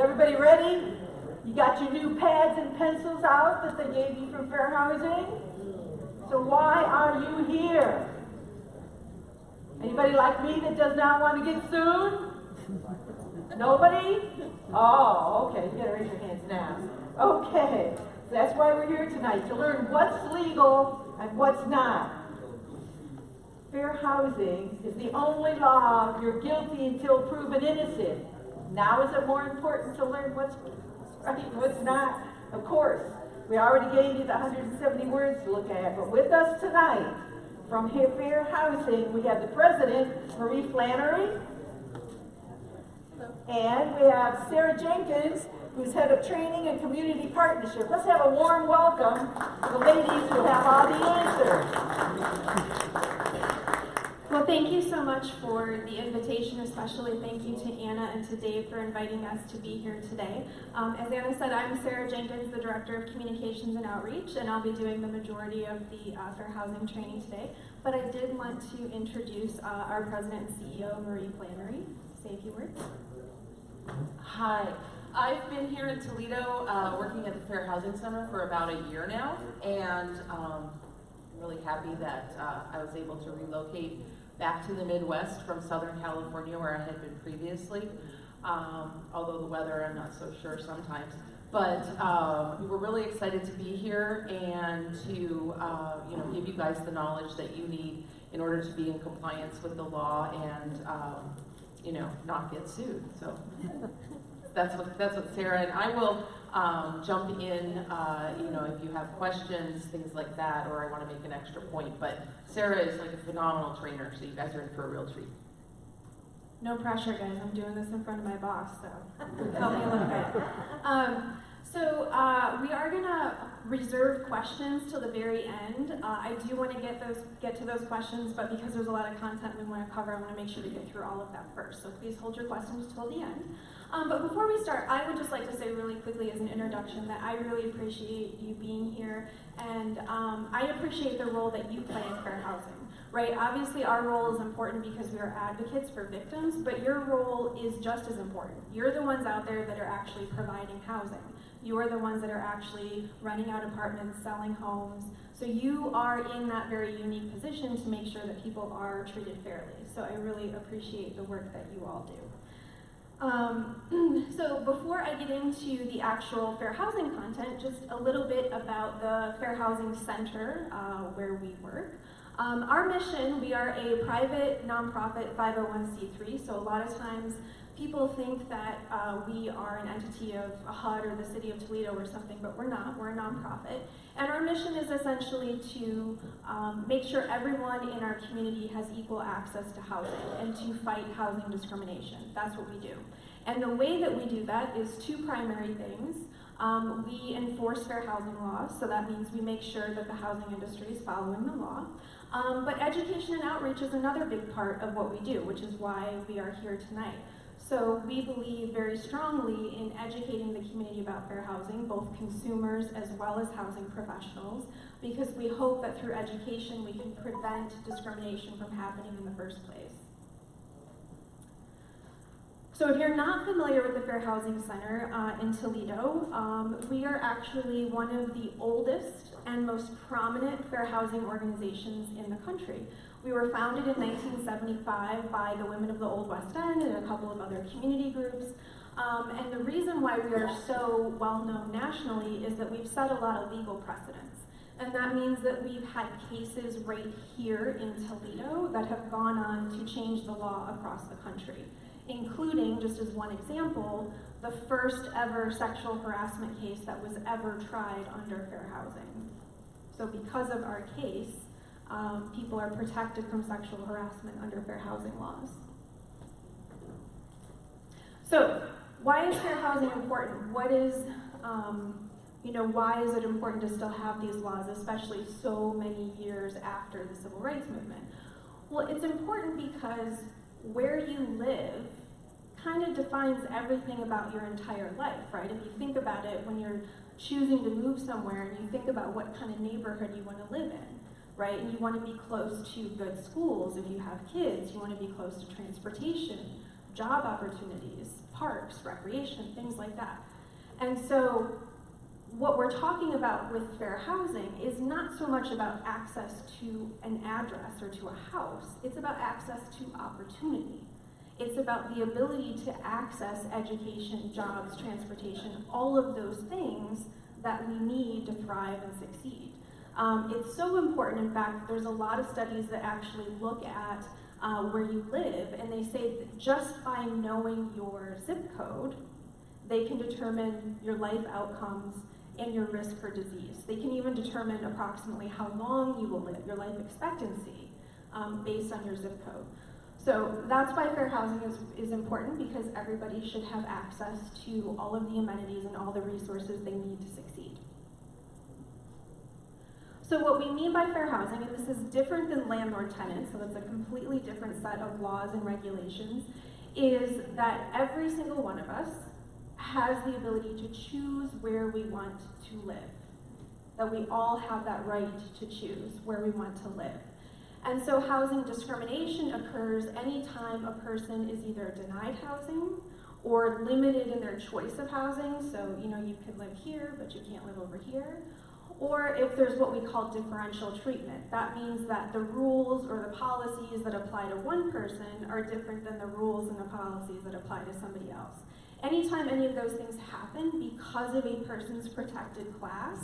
everybody ready? You got your new pads and pencils out that they gave you from Fair Housing? So why are you here? Anybody like me that does not want to get sued? Nobody? Oh, okay, you gotta raise your hands now. Okay, so that's why we're here tonight, to learn what's legal and what's not. Fair housing is the only law you're guilty until proven innocent. Now is it more important to learn what's right and what's not? Of course, we already gave you the 170 words to look at, but with us tonight, from Fair Housing, we have the president, Marie Flannery, and we have Sarah Jenkins, who's head of training and community partnership. Let's have a warm welcome to the ladies who have all the answers. Well, thank you so much for the invitation, especially thank you to Anna and to Dave for inviting us to be here today. As Anna said, I'm Sarah Jenkins, the Director of Communications and Outreach, and I'll be doing the majority of the Fair Housing training today. But I did want to introduce our President and CEO, Marie Flannery. Say a few words. Hi, I've been here in Toledo working at the Fair Housing Center for about a year now, and I'm really happy that I was able to relocate back to the Midwest from Southern California where I had been previously, although the weather I'm not so sure sometimes. But we're really excited to be here and to give you guys the knowledge that you need in order to be in compliance with the law and not get sued. So that's what Sarah and I will jump in, if you have questions, things like that, or I want to make an extra point. But Sarah is like a phenomenal trainer, so you guys are in for a real treat. No pressure, guys. I'm doing this in front of my boss, so help me a little bit. We are going to reserve questions till the very end. I do want to get to those questions, but because there's a lot of content we want to cover, I want to make sure to get through all of that first. So please hold your questions till the end. But before we start, I would just like to say really quickly as an introduction that I really appreciate you being here, and I appreciate the role that you play in fair housing. Right? Obviously our role is important because we are advocates for victims, but your role is just as important. You're the ones out there that are actually providing housing. You are the ones that are actually renting out apartments, selling homes. So you are in that very unique position to make sure that people are treated fairly. So I really appreciate the work that you all do. So before I get into the actual fair housing content, just a little bit about the Fair Housing Center where we work. Our mission, we are a private nonprofit 501c3, so a lot of times people think that we are an entity of a HUD or the city of Toledo or something, but we're not. We're a nonprofit. And our mission is essentially to make sure everyone in our community has equal access to housing and to fight housing discrimination. That's what we do. And the way that we do that is two primary things. We enforce fair housing laws, so that means we make sure that the housing industry is following the law. But education and outreach is another big part of what we do, which is why we are here tonight. So we believe very strongly in educating the community about fair housing, both consumers as well as housing professionals, because we hope that through education we can prevent discrimination from happening in the first place. So if you're not familiar with the Fair Housing Center in Toledo, we are actually one of the oldest and most prominent fair housing organizations in the country. We were founded in 1975 by the women of the Old West End and a couple of other community groups. And the reason why we are so well known nationally is that we've set a lot of legal precedents. And that means that we've had cases right here in Toledo that have gone on to change the law across the country, including, just as one example, the first ever sexual harassment case that was ever tried under fair housing. So because of our case, people are protected from sexual harassment under fair housing laws. So why is fair housing important? What is, why is it important to still have these laws, especially so many years after the Civil Rights Movement? Well, it's important because where you live kind of defines everything about your entire life, right? If you think about it, when you're choosing to move somewhere and you think about what kind of neighborhood you want to live in, right? And you want to be close to good schools if you have kids, you want to be close to transportation, job opportunities, parks, recreation, things like that. And so what we're talking about with fair housing is not so much about access to an address or to a house, it's about access to opportunity. It's about the ability to access education, jobs, transportation, all of those things that we need to thrive and succeed. It's so important, in fact, there's a lot of studies that actually look at where you live, and they say that just by knowing your zip code, they can determine your life outcomes and your risk for disease. They can even determine approximately how long you will live, your life expectancy, based on your zip code. So that's why fair housing is important, because everybody should have access to all of the amenities and all the resources they need to succeed. So what we mean by fair housing, and this is different than landlord-tenant, so it's a completely different set of laws and regulations, is that every single one of us has the ability to choose where we want to live. That we all have that right to choose where we want to live. And so housing discrimination occurs anytime a person is either denied housing or limited in their choice of housing. So, you could live here, but you can't live over here. Or if there's what we call differential treatment. That means that the rules or the policies that apply to one person are different than the rules and the policies that apply to somebody else. Anytime any of those things happen because of a person's protected class,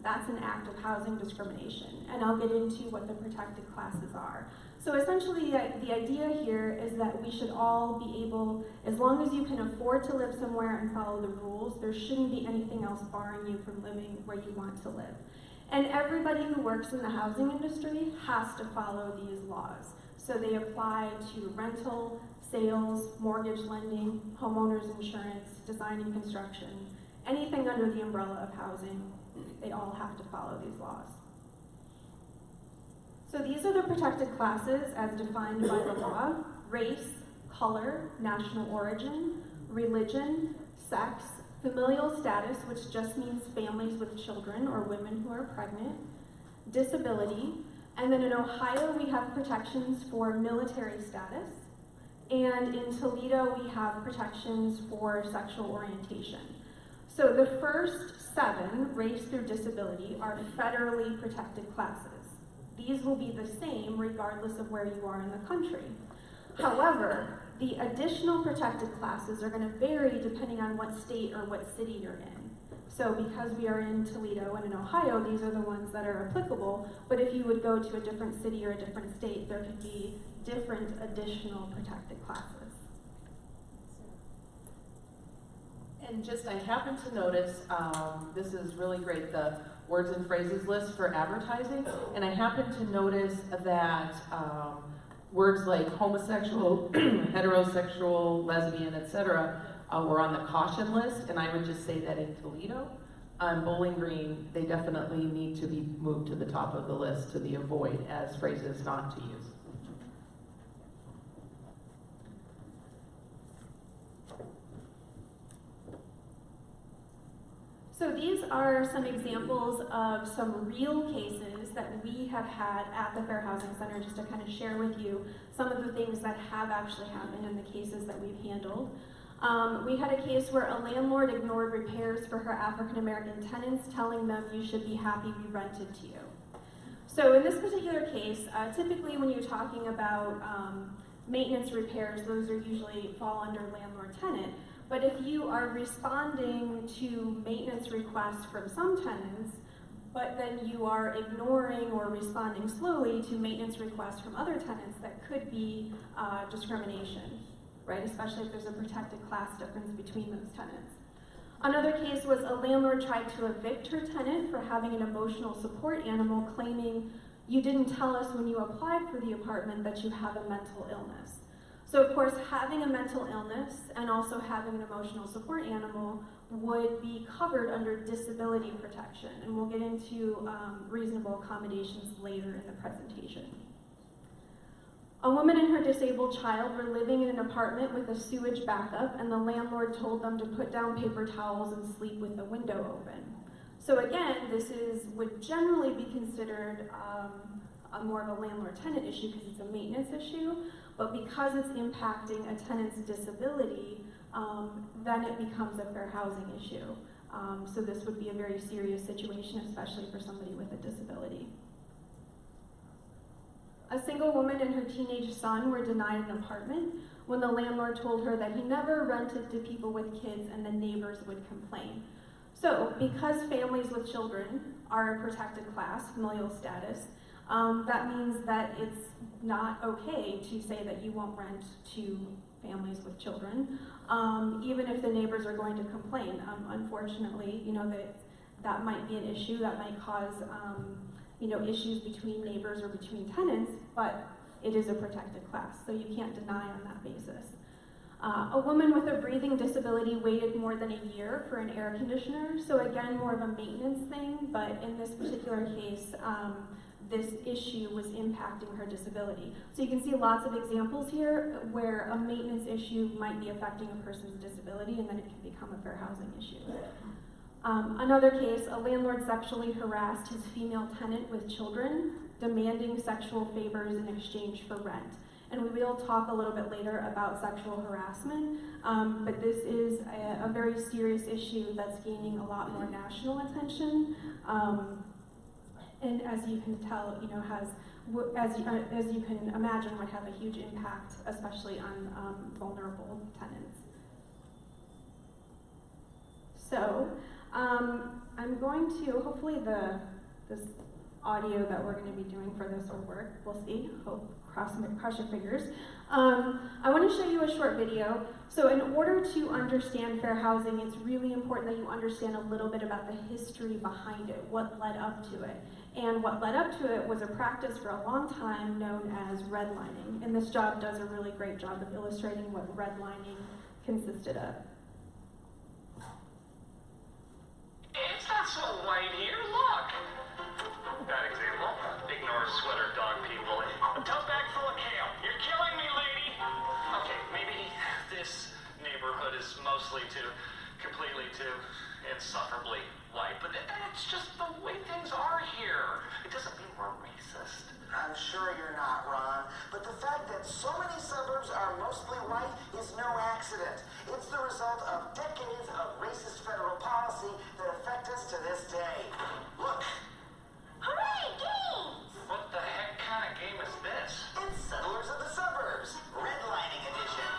that's an act of housing discrimination. And I'll get into what the protected classes are. So essentially, the idea here is that we should all be able, as long as you can afford to live somewhere and follow the rules, there shouldn't be anything else barring you from living where you want to live. And everybody who works in the housing industry has to follow these laws. So they apply to rental, sales, mortgage lending, homeowners insurance, design and construction, anything under the umbrella of housing, they all have to follow these laws. So these are the protected classes as defined by the law: race, color, national origin, religion, sex, familial status, which just means families with children or women who are pregnant, disability, and then in Ohio we have protections for military status, and in Toledo we have protections for sexual orientation. So the first 7, race through disability, are federally protected classes. These will be the same regardless of where you are in the country. However, the additional protected classes are going to vary depending on what state or what city you're in. So because we are in Toledo and in Ohio, these are the ones that are applicable, but if you would go to a different city or a different state, there could be different additional protected classes. And just, I happened to notice, this is really great, the words and phrases list for advertising, and I happened to notice that words like homosexual, heterosexual, lesbian, etc. Were on the caution list, and I would just say that in Toledo, on Bowling Green, they definitely need to be moved to the top of the list to be avoid as phrases not to use. So these are some examples of some real cases that we have had at the Fair Housing Center, just to kind of share with you some of the things that have actually happened in the cases that we've handled. We had a case where a landlord ignored repairs for her African American tenants, telling them, "You should be happy we rented to you." So in this particular case, typically when you're talking about maintenance repairs, those are usually fall under landlord-tenant. But if you are responding to maintenance requests from some tenants, but then you are ignoring or responding slowly to maintenance requests from other tenants, that could be discrimination, right? Especially if there's a protected class difference between those tenants. Another case was a landlord tried to evict her tenant for having an emotional support animal, claiming, "You didn't tell us when you applied for the apartment that you have a mental illness." So of course, having a mental illness and also having an emotional support animal would be covered under disability protection, and we'll get into reasonable accommodations later in the presentation. A woman and her disabled child were living in an apartment with a sewage backup, and the landlord told them to put down paper towels and sleep with the window open. So again, this would generally be considered more of a landlord-tenant issue because it's a maintenance issue, but because it's impacting a tenant's disability, then it becomes a fair housing issue. So this would be a very serious situation, especially for somebody with a disability. A single woman and her teenage son were denied an apartment when the landlord told her that he never rented to people with kids and the neighbors would complain. So, because families with children are a protected class, familial status, that means that it's not okay to say that you won't rent to families with children, even if the neighbors are going to complain. Unfortunately, you know, that might be an issue, that might cause you know, issues between neighbors or between tenants, but it is a protected class, so you can't deny on that basis. A woman with a breathing disability waited more than a year for an air conditioner, so again, more of a maintenance thing, but in this particular case, this issue was impacting her disability. So you can see lots of examples here where a maintenance issue might be affecting a person's disability, and then it can become a fair housing issue. Another case, a landlord sexually harassed his female tenant with children, demanding sexual favors in exchange for rent. And we will talk a little bit later about sexual harassment, but this is a very serious issue that's gaining a lot more national attention. And as you can tell, you know, as you can imagine, would have a huge impact, especially on vulnerable tenants. So, I'm going to, hopefully this audio that we're going to be doing for this will work. We'll see. Hope, cross your fingers. I want to show you a short video. So in order to understand fair housing, it's really important that you understand a little bit about the history behind it, what led up to it. And what led up to it was a practice for a long time known as redlining. And this job does a really great job of illustrating what redlining consisted of. It's not so white here, look! Bad example. Ignore sweater dog people. A tote bag full of kale. You're killing me, lady! Okay, maybe this neighborhood is mostly completely insufferably white, but that's just the way things are here. It doesn't mean we're racist. I'm sure you're not, Ron, but the fact that so many suburbs are mostly white is no accident. It's the result of decades of racist federal policy that affect us to this day. Look. Hooray, games! What the heck kind of game is this? It's Settlers of the Suburbs, redlining edition.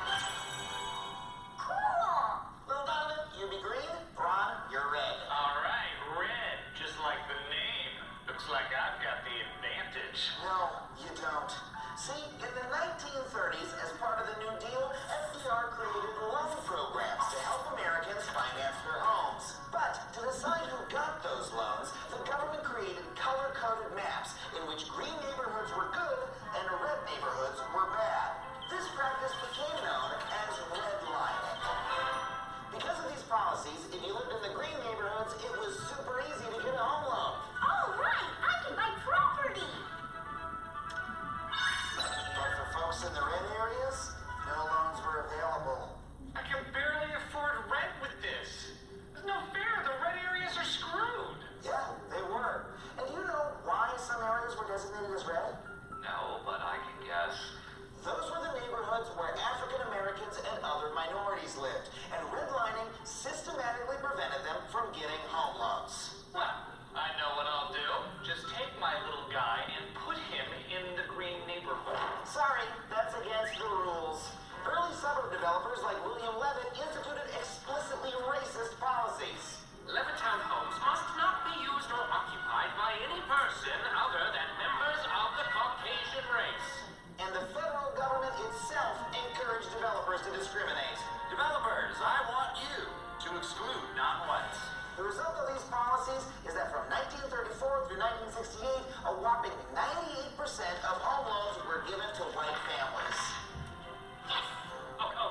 Cool! Little Donovan, you be green. Ron, you're red. All right, red, just like the name. Looks like I've got the advantage. No, you don't. See, in the 1930s, as part of the New Deal, FDR created loan programs to help Americans finance their homes. But to decide who got those loans, the government created color-coded maps in which green neighborhoods were good and red neighborhoods were bad. This practice became known as redlining. Because of these policies, if you lived in the green neighborhoods, it was super easy to get a home loan. Oh, right! I can buy property! But for folks in the red areas, no loans were available. I can barely afford rent with this. There's no fair. The red areas are screwed. Yeah, they were. And do you know why some areas were designated as red? No, but I can guess. Those were the neighborhoods where African Americans and other minorities lived, and redlining systematically prevented them from getting home loans. Well, I know what I'll do. Just take my little guy and put him in the green neighborhood. Sorry, that's against the rules. Early suburb developers like William Levitt instituted explicitly racist policies. Levittown homes must not be used or occupied by any person other than members of the Caucasian race. And the federal government itself encouraged developers to discriminate. Developers, I want you to exclude non-whites. The result of these policies is that from 1934 through 1968, a whopping 98% of home loans were given to white families.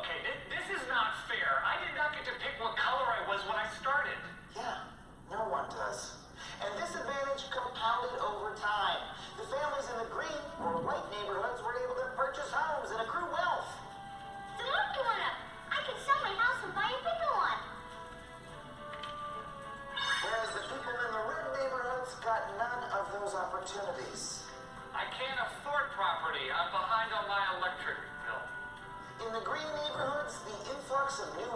Okay, this is not fair. I did not get to pick what color I was when I started. Yeah, no one does. And this advantage compounded over time. The families in the green or white neighborhoods were able to purchase homes and accrue wealth. So look, Donna! I can sell my house and buy a bigger one! Whereas the people in the red neighborhoods got none of those opportunities. I can't afford property. I'm behind on my electric bill. In the green neighborhoods, the influx of new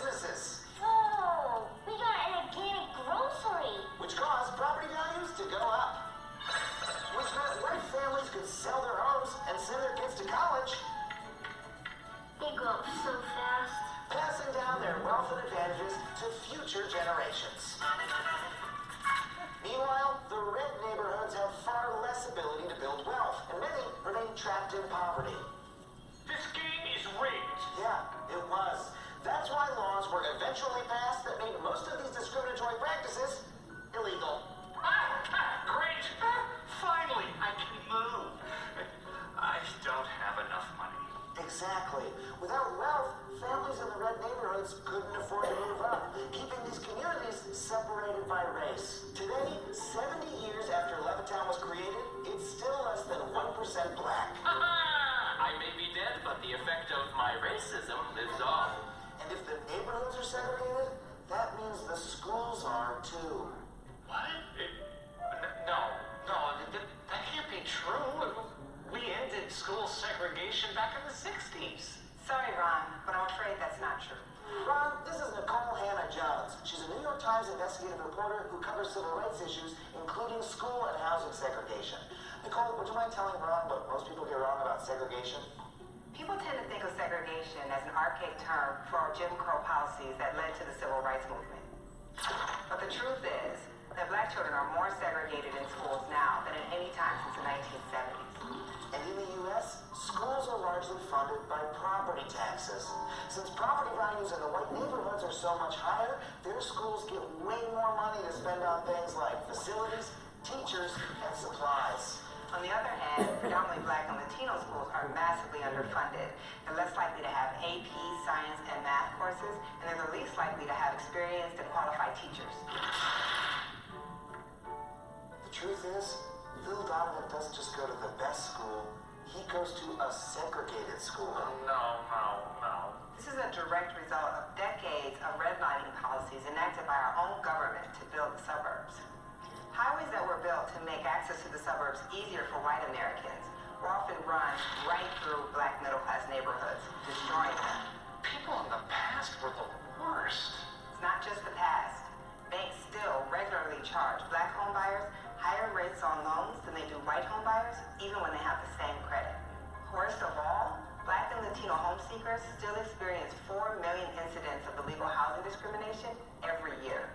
businesses, Oh, we got an organic grocery. which caused property values to go up. Which meant white families could sell their homes and send their kids to college, They grow up so fast. passing down their wealth and advantages to future generations. Meanwhile, the red neighborhoods have far less ability to build wealth, and many remain trapped in poverty. This game is rigged. Yeah, it was. That's why laws were eventually passed that made most of these discriminatory practices illegal. Great. Finally, I can move. I don't have enough money. Exactly. Without wealth, families in the red neighborhoods couldn't afford to move up, keeping these communities separated by race. Today, 70 years after Levittown was created, it's still less than 1% black. I may be dead, but the effect of my racism lives on. And if the neighborhoods are segregated, that means the schools are too. What? No, that can't be true. We ended school segregation back in the 60s. Sorry, Ron, but I'm afraid that's not true. Ron, this is Nicole Hannah-Jones. She's a New York Times investigative reporter who covers civil rights issues, including school and housing segregation. Nicole, would you mind telling Ron what most people get wrong about segregation? People tend to think of segregation as an archaic term for Jim Crow policies that led to the civil rights movement. But the truth is that black children are more segregated in schools now than at any time since the 1970s. And in the U.S., schools are largely funded by property taxes. Since property values in the white neighborhoods are so much higher, their schools get way more money to spend on things like facilities, teachers, and supplies. On the other hand, predominantly black and Latino schools are massively underfunded. They're less likely to have AP, science, and math courses, and they're the least likely to have experienced and qualified teachers. The truth is, Lil Donovan doesn't just go to the best school, he goes to a segregated school. No. This is a direct result of decades of redlining policies enacted by our own government to build the suburbs. Highways that were built to make access to the suburbs easier for white Americans were often run right through black middle-class neighborhoods, destroying them. People in the past were the worst. It's not just the past. Banks still regularly charge black homebuyers higher rates on loans than they do white homebuyers, even when they have the same credit. Worst of all, black and Latino home seekers still experience 4 million incidents of illegal housing discrimination every year.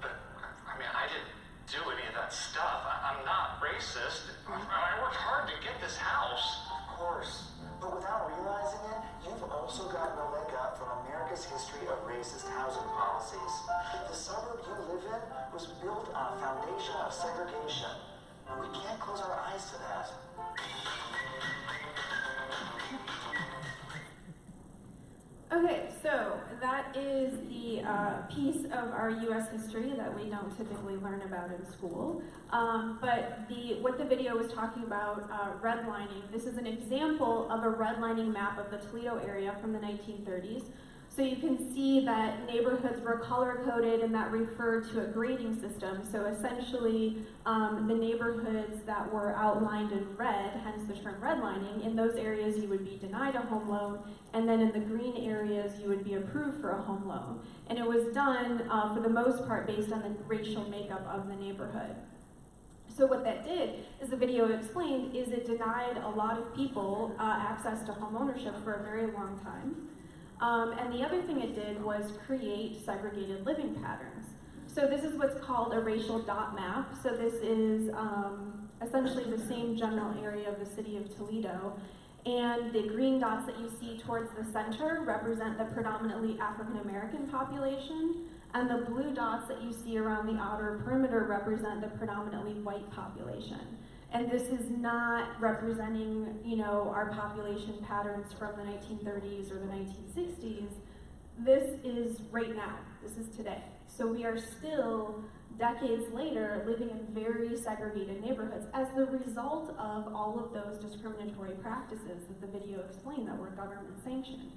But, I didn't do any of that stuff. I'm not racist. I worked hard to get this house. Of course. But without realizing it, you've also gotten a leg up from America's history of racist housing policies. The suburb you live in was built on a foundation of segregation. And we can't close our eyes to that. Okay, so that is the piece of our U.S. history that we don't typically learn about in school. But what the video was talking about, redlining, this is an example of a redlining map of the Toledo area from the 1930s. So you can see that neighborhoods were color-coded and that referred to a grading system. So essentially, the neighborhoods that were outlined in red, hence the term redlining, in those areas you would be denied a home loan, and then in the green areas you would be approved for a home loan. And it was done, for the most part, based on the racial makeup of the neighborhood. So what that did, as the video explained, is it denied a lot of people access to home ownership for a very long time. And the other thing it did was create segregated living patterns. So this is what's called a racial dot map. So this is essentially the same general area of the city of Toledo. And the green dots that you see towards the center represent the predominantly African American population. And the blue dots that you see around the outer perimeter represent the predominantly white population. And this is not representing, our population patterns from the 1930s or the 1960s. This is right now. This is today. So we are still, decades later, living in very segregated neighborhoods as the result of all of those discriminatory practices that the video explained that were government sanctioned.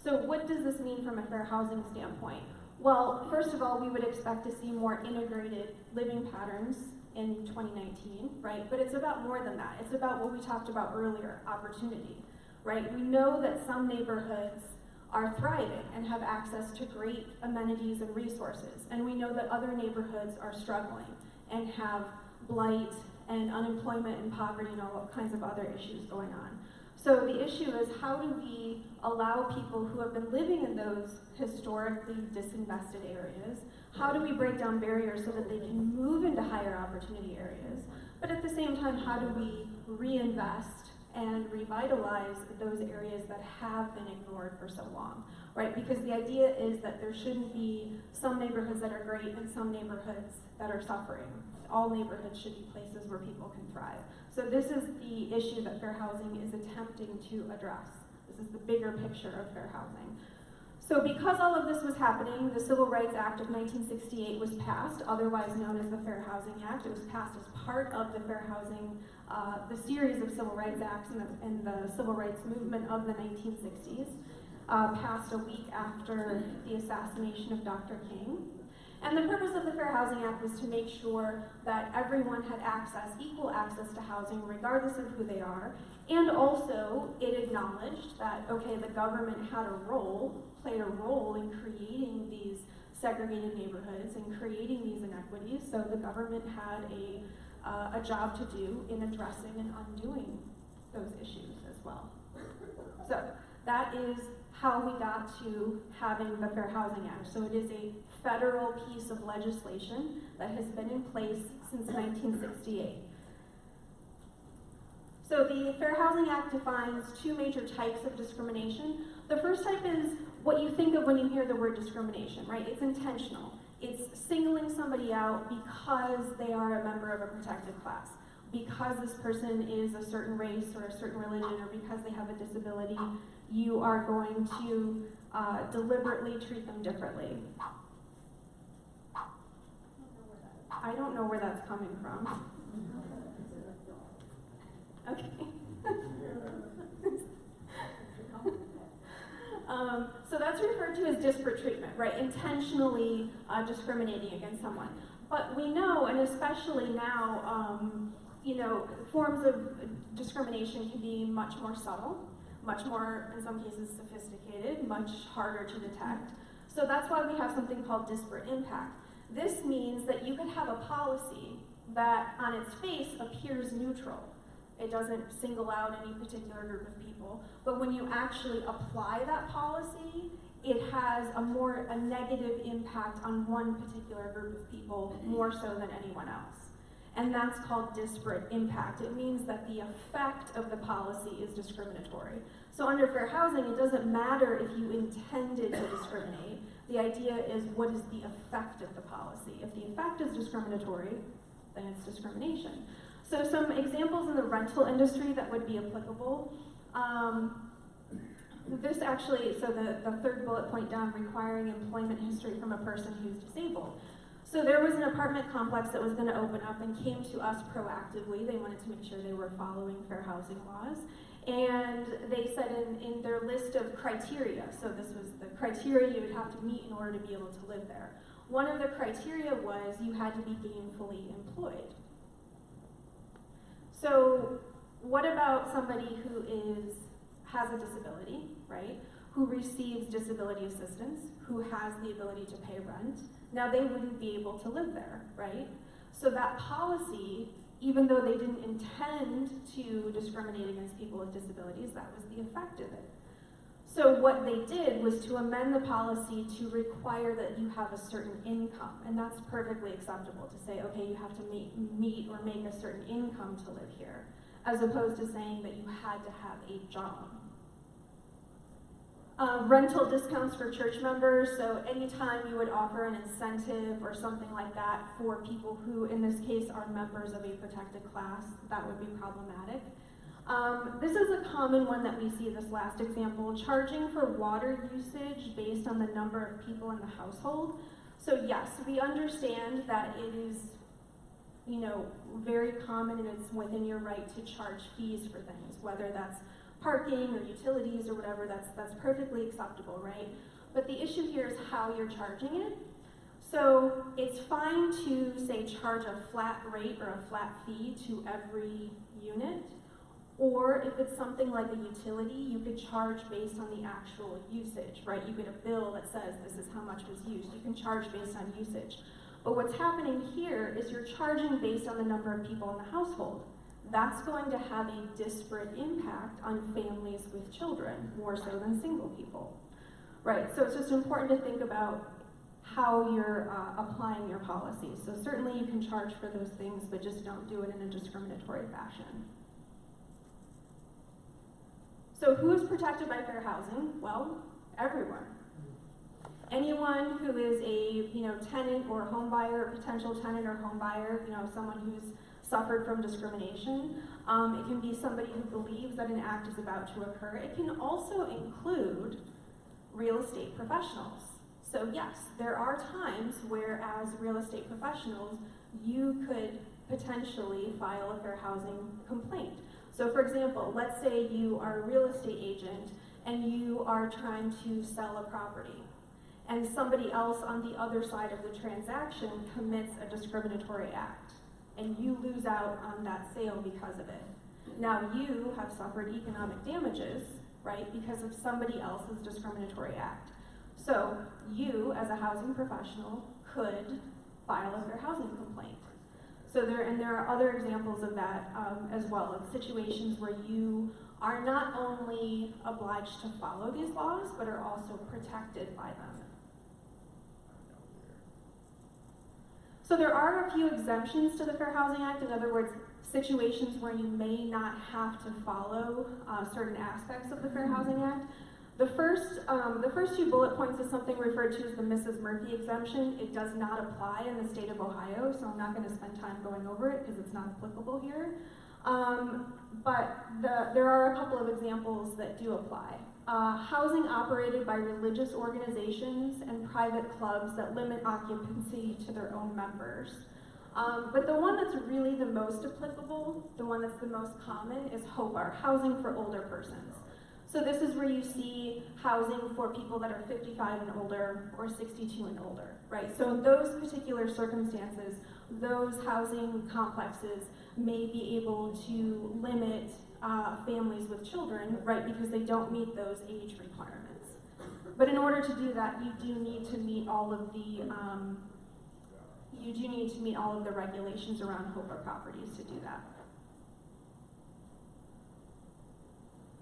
So what does this mean from a fair housing standpoint? Well, first of all, we would expect to see more integrated living patterns in 2019, right? But it's about more than that. It's about what we talked about earlier, opportunity, right? We know that some neighborhoods are thriving and have access to great amenities and resources. And we know that other neighborhoods are struggling and have blight and unemployment and poverty and all kinds of other issues going on. So the issue is, how do we allow people who have been living in those historically disinvested areas, how do we break down barriers so that they can move into higher opportunity areas, but at the same time, how do we reinvest and revitalize those areas that have been ignored for so long, right? Because the idea is that there shouldn't be some neighborhoods that are great and some neighborhoods that are suffering. All neighborhoods should be places where people can thrive. So this is the issue that fair housing is attempting to address. This is the bigger picture of fair housing. So because all of this was happening, the Civil Rights Act of 1968 was passed, otherwise known as the Fair Housing Act. It was passed as part of the fair housing, the series of civil rights acts and the civil rights movement of the 1960s, passed a week after the assassination of Dr. King. And the purpose of the Fair Housing Act was to make sure that everyone had access, equal access to housing, regardless of who they are. And also, it acknowledged that, okay, the government had played a role in creating these segregated neighborhoods and creating these inequities. So the government had a job to do in addressing and undoing those issues as well. So that is how we got to having the Fair Housing Act. So it is a federal piece of legislation that has been in place since 1968. So the Fair Housing Act defines two major types of discrimination. The first type is what you think of when you hear the word discrimination, right? It's intentional. It's singling somebody out because they are a member of a protected class, because this person is a certain race or a certain religion, or because they have a disability. You are going to deliberately treat them differently. I don't know where that's coming from. Okay. So that's referred to as disparate treatment, right? Intentionally discriminating against someone. But we know, and especially now, you know, forms of discrimination can be much more subtle, much more, in some cases, sophisticated, much harder to detect. So that's why we have something called disparate impact. This means that you could have a policy that on its face appears neutral. It doesn't single out any particular group of people, but when you actually apply that policy, it has a negative impact on one particular group of people more so than anyone else. And that's called disparate impact. It means that the effect of the policy is discriminatory. So under fair housing, it doesn't matter if you intended to discriminate. The idea is, what is the effect of the policy? If the effect is discriminatory, then it's discrimination. So some examples in the rental industry that would be applicable. This actually, so the third bullet point down, requiring employment history from a person who's disabled. So there was an apartment complex that was going to open up and came to us proactively. They wanted to make sure they were following fair housing laws. And they said in their list of criteria, so this was the criteria you would have to meet in order to be able to live there. One of the criteria was you had to be gainfully employed. So what about somebody who has a disability, right? Who receives disability assistance, who has the ability to pay rent? Now they wouldn't be able to live there, right? So that policy, even though they didn't intend to discriminate against people with disabilities, that was the effect of it. So what they did was to amend the policy to require that you have a certain income, and that's perfectly acceptable to say, okay, you have to meet or make a certain income to live here, as opposed to saying that you had to have a job. Rental discounts for church members, so anytime you would offer an incentive or something like that for people who, in this case, are members of a protected class, that would be problematic. This is a common one that we see, this last example, charging for water usage based on the number of people in the household. So yes, we understand that it is, you know, very common and it's within your right to charge fees for things, whether that's parking or utilities or whatever, that's perfectly acceptable, right? But the issue here is how you're charging it. So it's fine to, say, charge a flat rate or a flat fee to every unit, Or if it's something like a utility, you could charge based on the actual usage, right? You get a bill that says this is how much was used. You can charge based on usage. But what's happening here is you're charging based on the number of people in the household. That's going to have a disparate impact on families with children, more so than single people, right? So it's just important to think about how you're applying your policies. So certainly you can charge for those things, but just don't do it in a discriminatory fashion. So who is protected by fair housing? Well, everyone. Anyone who is a tenant or home buyer, potential tenant or home buyer, someone who's suffered from discrimination. It can be somebody who believes that an act is about to occur. It can also include real estate professionals. So yes, there are times where as real estate professionals, you could potentially file a fair housing complaint. So for example, let's say you are a real estate agent and you are trying to sell a property, and somebody else on the other side of the transaction commits a discriminatory act, and you lose out on that sale because of it. Now you have suffered economic damages, right, because of somebody else's discriminatory act. So you, as a housing professional, could file a fair housing complaint. So there are other examples of that as well, of situations where you are not only obliged to follow these laws, but are also protected by them. So there are a few exemptions to the Fair Housing Act. In other words, situations where you may not have to follow certain aspects of the Fair Housing Act. The first two bullet points is something referred to as the Mrs. Murphy exemption. It does not apply in the state of Ohio, so I'm not going to spend time going over it because it's not applicable here. But there are a couple of examples that do apply. Housing operated by religious organizations and private clubs that limit occupancy to their own members. But the one that's really the most applicable, the one that's the most common, is HOPAR, Housing for Older Persons. So this is where you see housing for people that are 55 and older or 62 and older, right? So in those particular circumstances, those housing complexes may be able to limit families with children, right, because they don't meet those age requirements. But in order to do that, you do need to meet all of the regulations around HOPA properties to do that.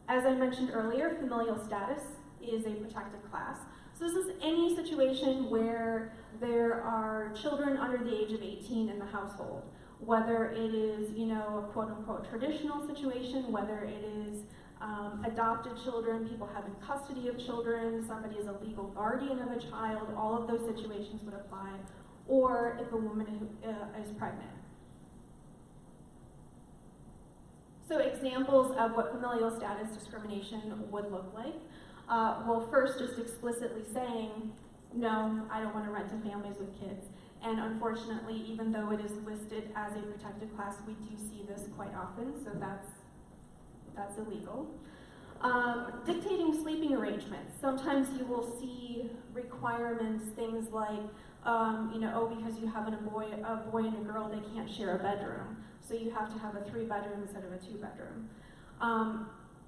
As I mentioned earlier, familial status is a protected class. So this is any situation where there are children under the age of 18 in the household, whether it is, a quote-unquote traditional situation, whether it is adopted children, people having custody of children, somebody is a legal guardian of a child, all of those situations would apply, or if a woman is pregnant. So examples of what familial status discrimination would look like. Well, first, just explicitly saying, no, I don't want to rent to families with kids. And unfortunately, even though it is listed as a protected class, we do see this quite often, so that's illegal. Dictating sleeping arrangements. Sometimes you will see requirements, things like, because you have a boy and a girl, they can't share a bedroom. So you have to have a 3-bedroom instead of a 2-bedroom.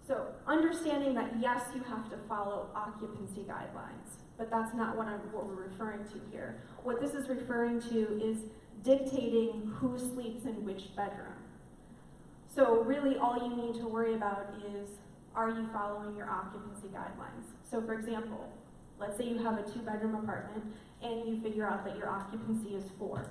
So understanding that, yes, you have to follow occupancy guidelines, but that's not what we're referring to here. What this is referring to is dictating who sleeps in which bedroom. So really all you need to worry about is, are you following your occupancy guidelines? So for example, let's say you have a 2-bedroom apartment and you figure out that your occupancy is 4.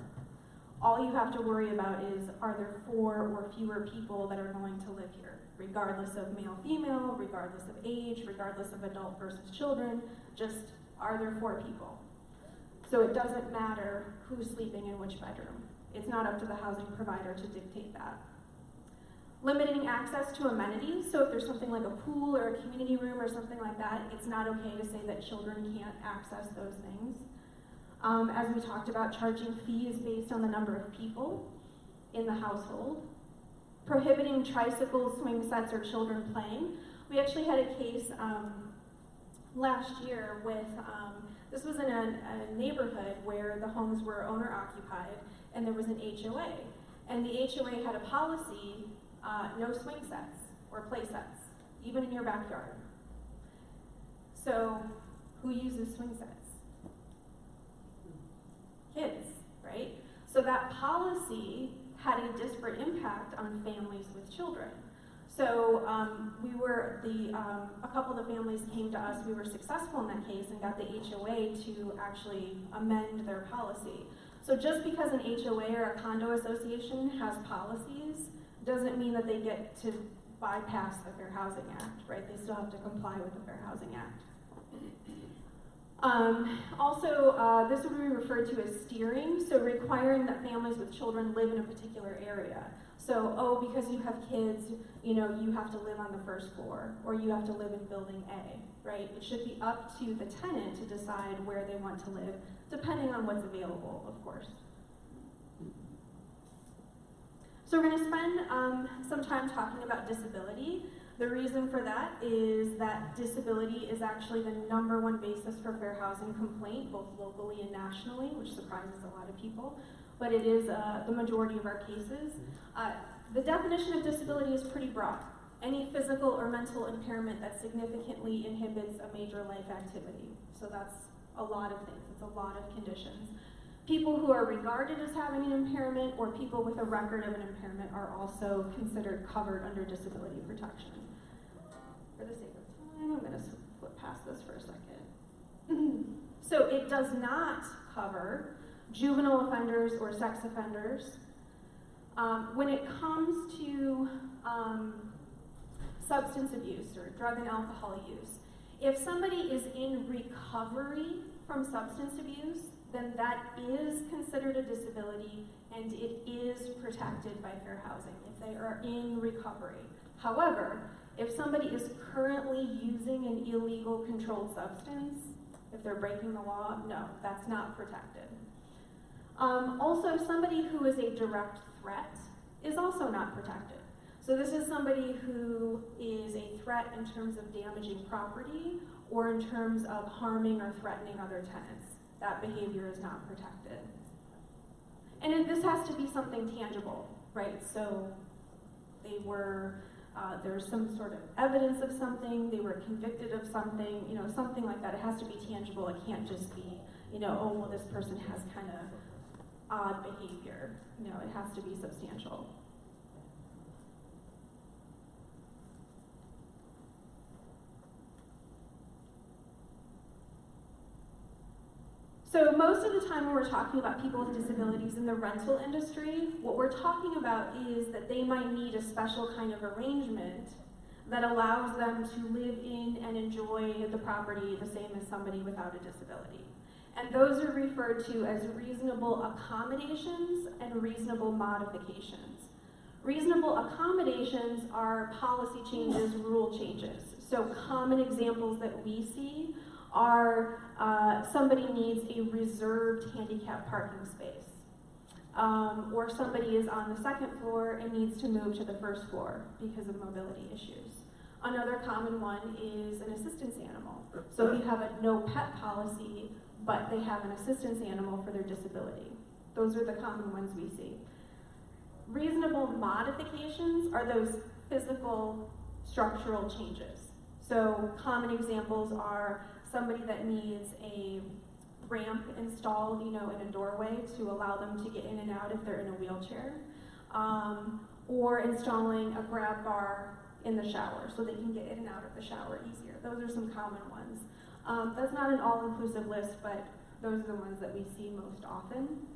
All you have to worry about is, are there 4 or fewer people that are going to live here, regardless of male, female, regardless of age, regardless of adult versus children, just are there 4 people? So it doesn't matter who's sleeping in which bedroom. It's not up to the housing provider to dictate that. Limiting access to amenities, so if there's something like a pool or a community room or something like that, it's not okay to say that children can't access those things. As we talked about, charging fees based on the number of people in the household. Prohibiting tricycles, swing sets, or children playing. We actually had a case last year with, this was in a neighborhood where the homes were owner occupied and there was an HOA. And the HOA had a policy, no swing sets. or play sets, even in your backyard. So who uses swing sets? Kids, right? So that policy had a disparate impact on families with children. So a couple of the families came to us, we were successful in that case and got the HOA to actually amend their policy. So just because an HOA or a condo association has policies doesn't mean that they get to bypass the Fair Housing Act, right? They still have to comply with the Fair Housing Act. This would be referred to as steering, so requiring that families with children live in a particular area. So, because you have kids, you have to live on the first floor, or you have to live in building A, right? It should be up to the tenant to decide where they want to live, depending on what's available, of course. So we're gonna spend some time talking about disability. The reason for that is that disability is actually the #1 basis for fair housing complaint, both locally and nationally, which surprises a lot of people, but it is the majority of our cases. The definition of disability is pretty broad. Any physical or mental impairment that significantly inhibits a major life activity. So that's a lot of things, it's a lot of conditions. People who are regarded as having an impairment or people with a record of an impairment are also considered covered under disability protection. For the sake of time, I'm going to flip past this for a second. So it does not cover juvenile offenders or sex offenders. When it comes to substance abuse or drug and alcohol use, if somebody is in recovery from substance abuse, then that is considered a disability and it is protected by fair housing if they are in recovery. However, if somebody is currently using an illegal controlled substance, if they're breaking the law, no, that's not protected. Also, somebody who is a direct threat is also not protected. So this is somebody who is a threat in terms of damaging property or in terms of harming or threatening other tenants. That behavior is not protected. And this has to be something tangible, right? So they were, there's some sort of evidence of something, they were convicted of something, something like that. It has to be tangible. It can't just be, oh, well, this person has kind of odd behavior. It has to be substantial. So most of the time when we're talking about people with disabilities in the rental industry, what we're talking about is that they might need a special kind of arrangement that allows them to live in and enjoy the property the same as somebody without a disability. And those are referred to as reasonable accommodations and reasonable modifications. Reasonable accommodations are policy changes, rule changes. So common examples that we see are somebody needs a reserved handicap parking space, or somebody is on the second floor and needs to move to the first floor because of mobility issues. Another common one is an assistance animal. So you have a no pet policy, but they have an assistance animal for their disability. Those are the common ones we see. Reasonable modifications are those physical structural changes. So common examples are somebody that needs a ramp installed, in a doorway to allow them to get in and out if they're in a wheelchair, or installing a grab bar in the shower so they can get in and out of the shower easier. Those are some common ones. That's not an all-inclusive list, but those are the ones that we see most often.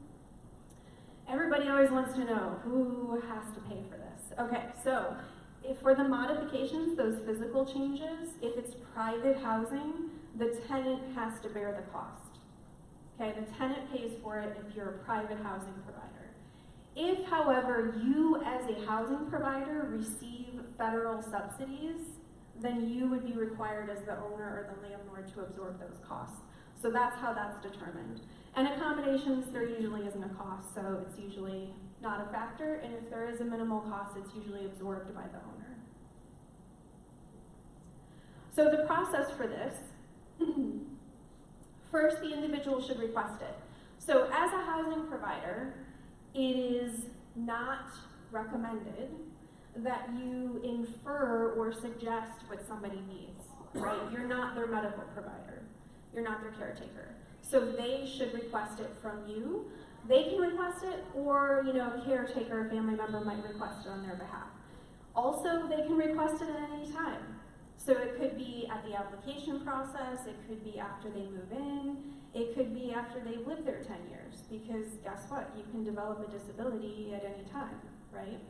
Everybody always wants to know who has to pay for this. Okay, so if for the modifications, those physical changes, if it's private housing, the tenant has to bear the cost. Okay, the tenant pays for it if you're a private housing provider. If, however, you as a housing provider receive federal subsidies, then you would be required as the owner or the landlord to absorb those costs. So that's how that's determined. And accommodations, there usually isn't a cost, so it's usually not a factor, and if there is a minimal cost, it's usually absorbed by the owner. So the process for this, first the individual should request it. So as a housing provider, it is not recommended that you infer or suggest what somebody needs, right? You're not their medical provider. You're not their caretaker. So they should request it from you. They can request it, or a caretaker or family member might request it on their behalf. Also, they can request it at any time. So it could be at the application process, it could be after they move in, it could be after they've lived there 10 years, because guess what? You can develop a disability at any time, right?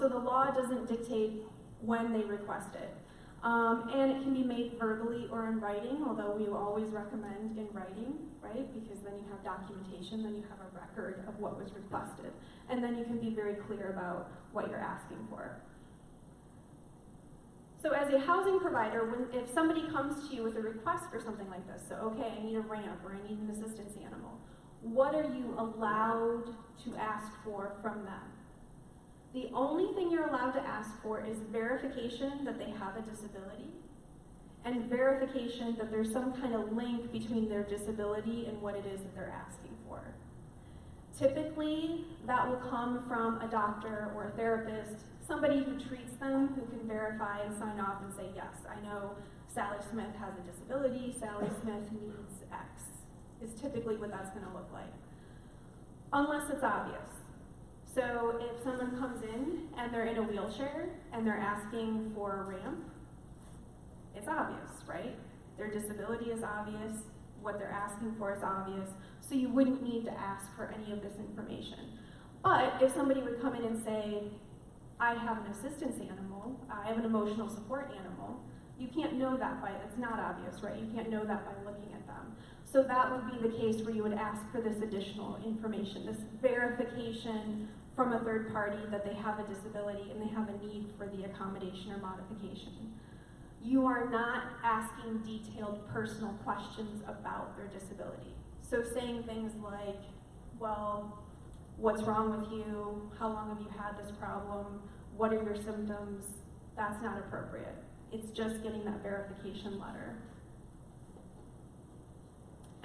So the law doesn't dictate when they request it. And it can be made verbally or in writing, although we always recommend in writing, right? Because then you have documentation, then you have a record of what was requested. And then you can be very clear about what you're asking for. So as a housing provider, if somebody comes to you with a request for something like this, so okay, I need a ramp or I need an assistance animal, what are you allowed to ask for from them? The only thing you're allowed to ask for is verification that they have a disability and verification that there's some kind of link between their disability and what it is that they're asking for. Typically, that will come from a doctor or a therapist, somebody who treats them, who can verify and sign off and say, yes, I know Sally Smith has a disability, Sally Smith needs X, is typically what that's going to look like. Unless it's obvious. So if someone comes in and they're in a wheelchair and they're asking for a ramp, it's obvious, right? Their disability is obvious, what they're asking for is obvious, so you wouldn't need to ask for any of this information. But if somebody would come in and say, I have an assistance animal, I have an emotional support animal, you can't know that by, it's not obvious, right? You can't know that by looking at them. So that would be the case where you would ask for this additional information, this verification from a third party that they have a disability and they have a need for the accommodation or modification. You are not asking detailed personal questions about their disability. So saying things like, well, what's wrong with you? How long have you had this problem? What are your symptoms? That's not appropriate. It's just getting that verification letter.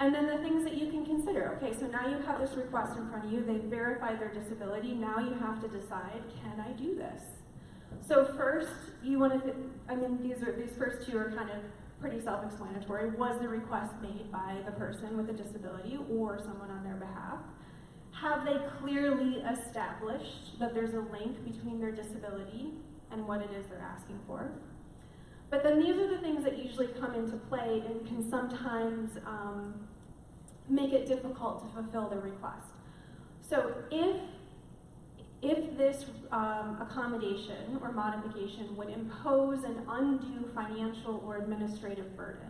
And then the things that you can consider. Okay, so now you have this request in front of you. They've verified their disability. Now you have to decide, can I do this? So first, you want to, these first two are kind of pretty self-explanatory. Was the request made by the person with a disability or someone on their behalf? Have they clearly established that there's a link between their disability and what it is they're asking for? But then these are the things that usually come into play and can sometimes make it difficult to fulfill the request. So if this accommodation or modification would impose an undue financial or administrative burden,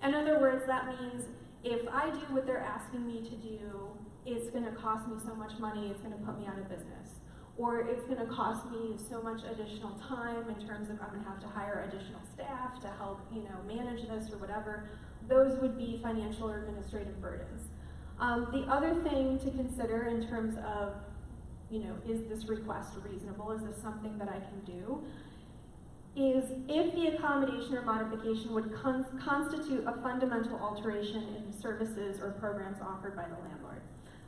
in other words, that means if I do what they're asking me to do, it's going to cost me so much money, it's going to put me out of business. Or it's going to cost me so much additional time in terms of I'm going to have to hire additional staff to help, manage this or whatever. Those would be financial or administrative burdens. The other thing to consider in terms of, is this request reasonable? Is this something that I can do? Is if the accommodation or modification would constitute a fundamental alteration in the services or programs offered by the landlord.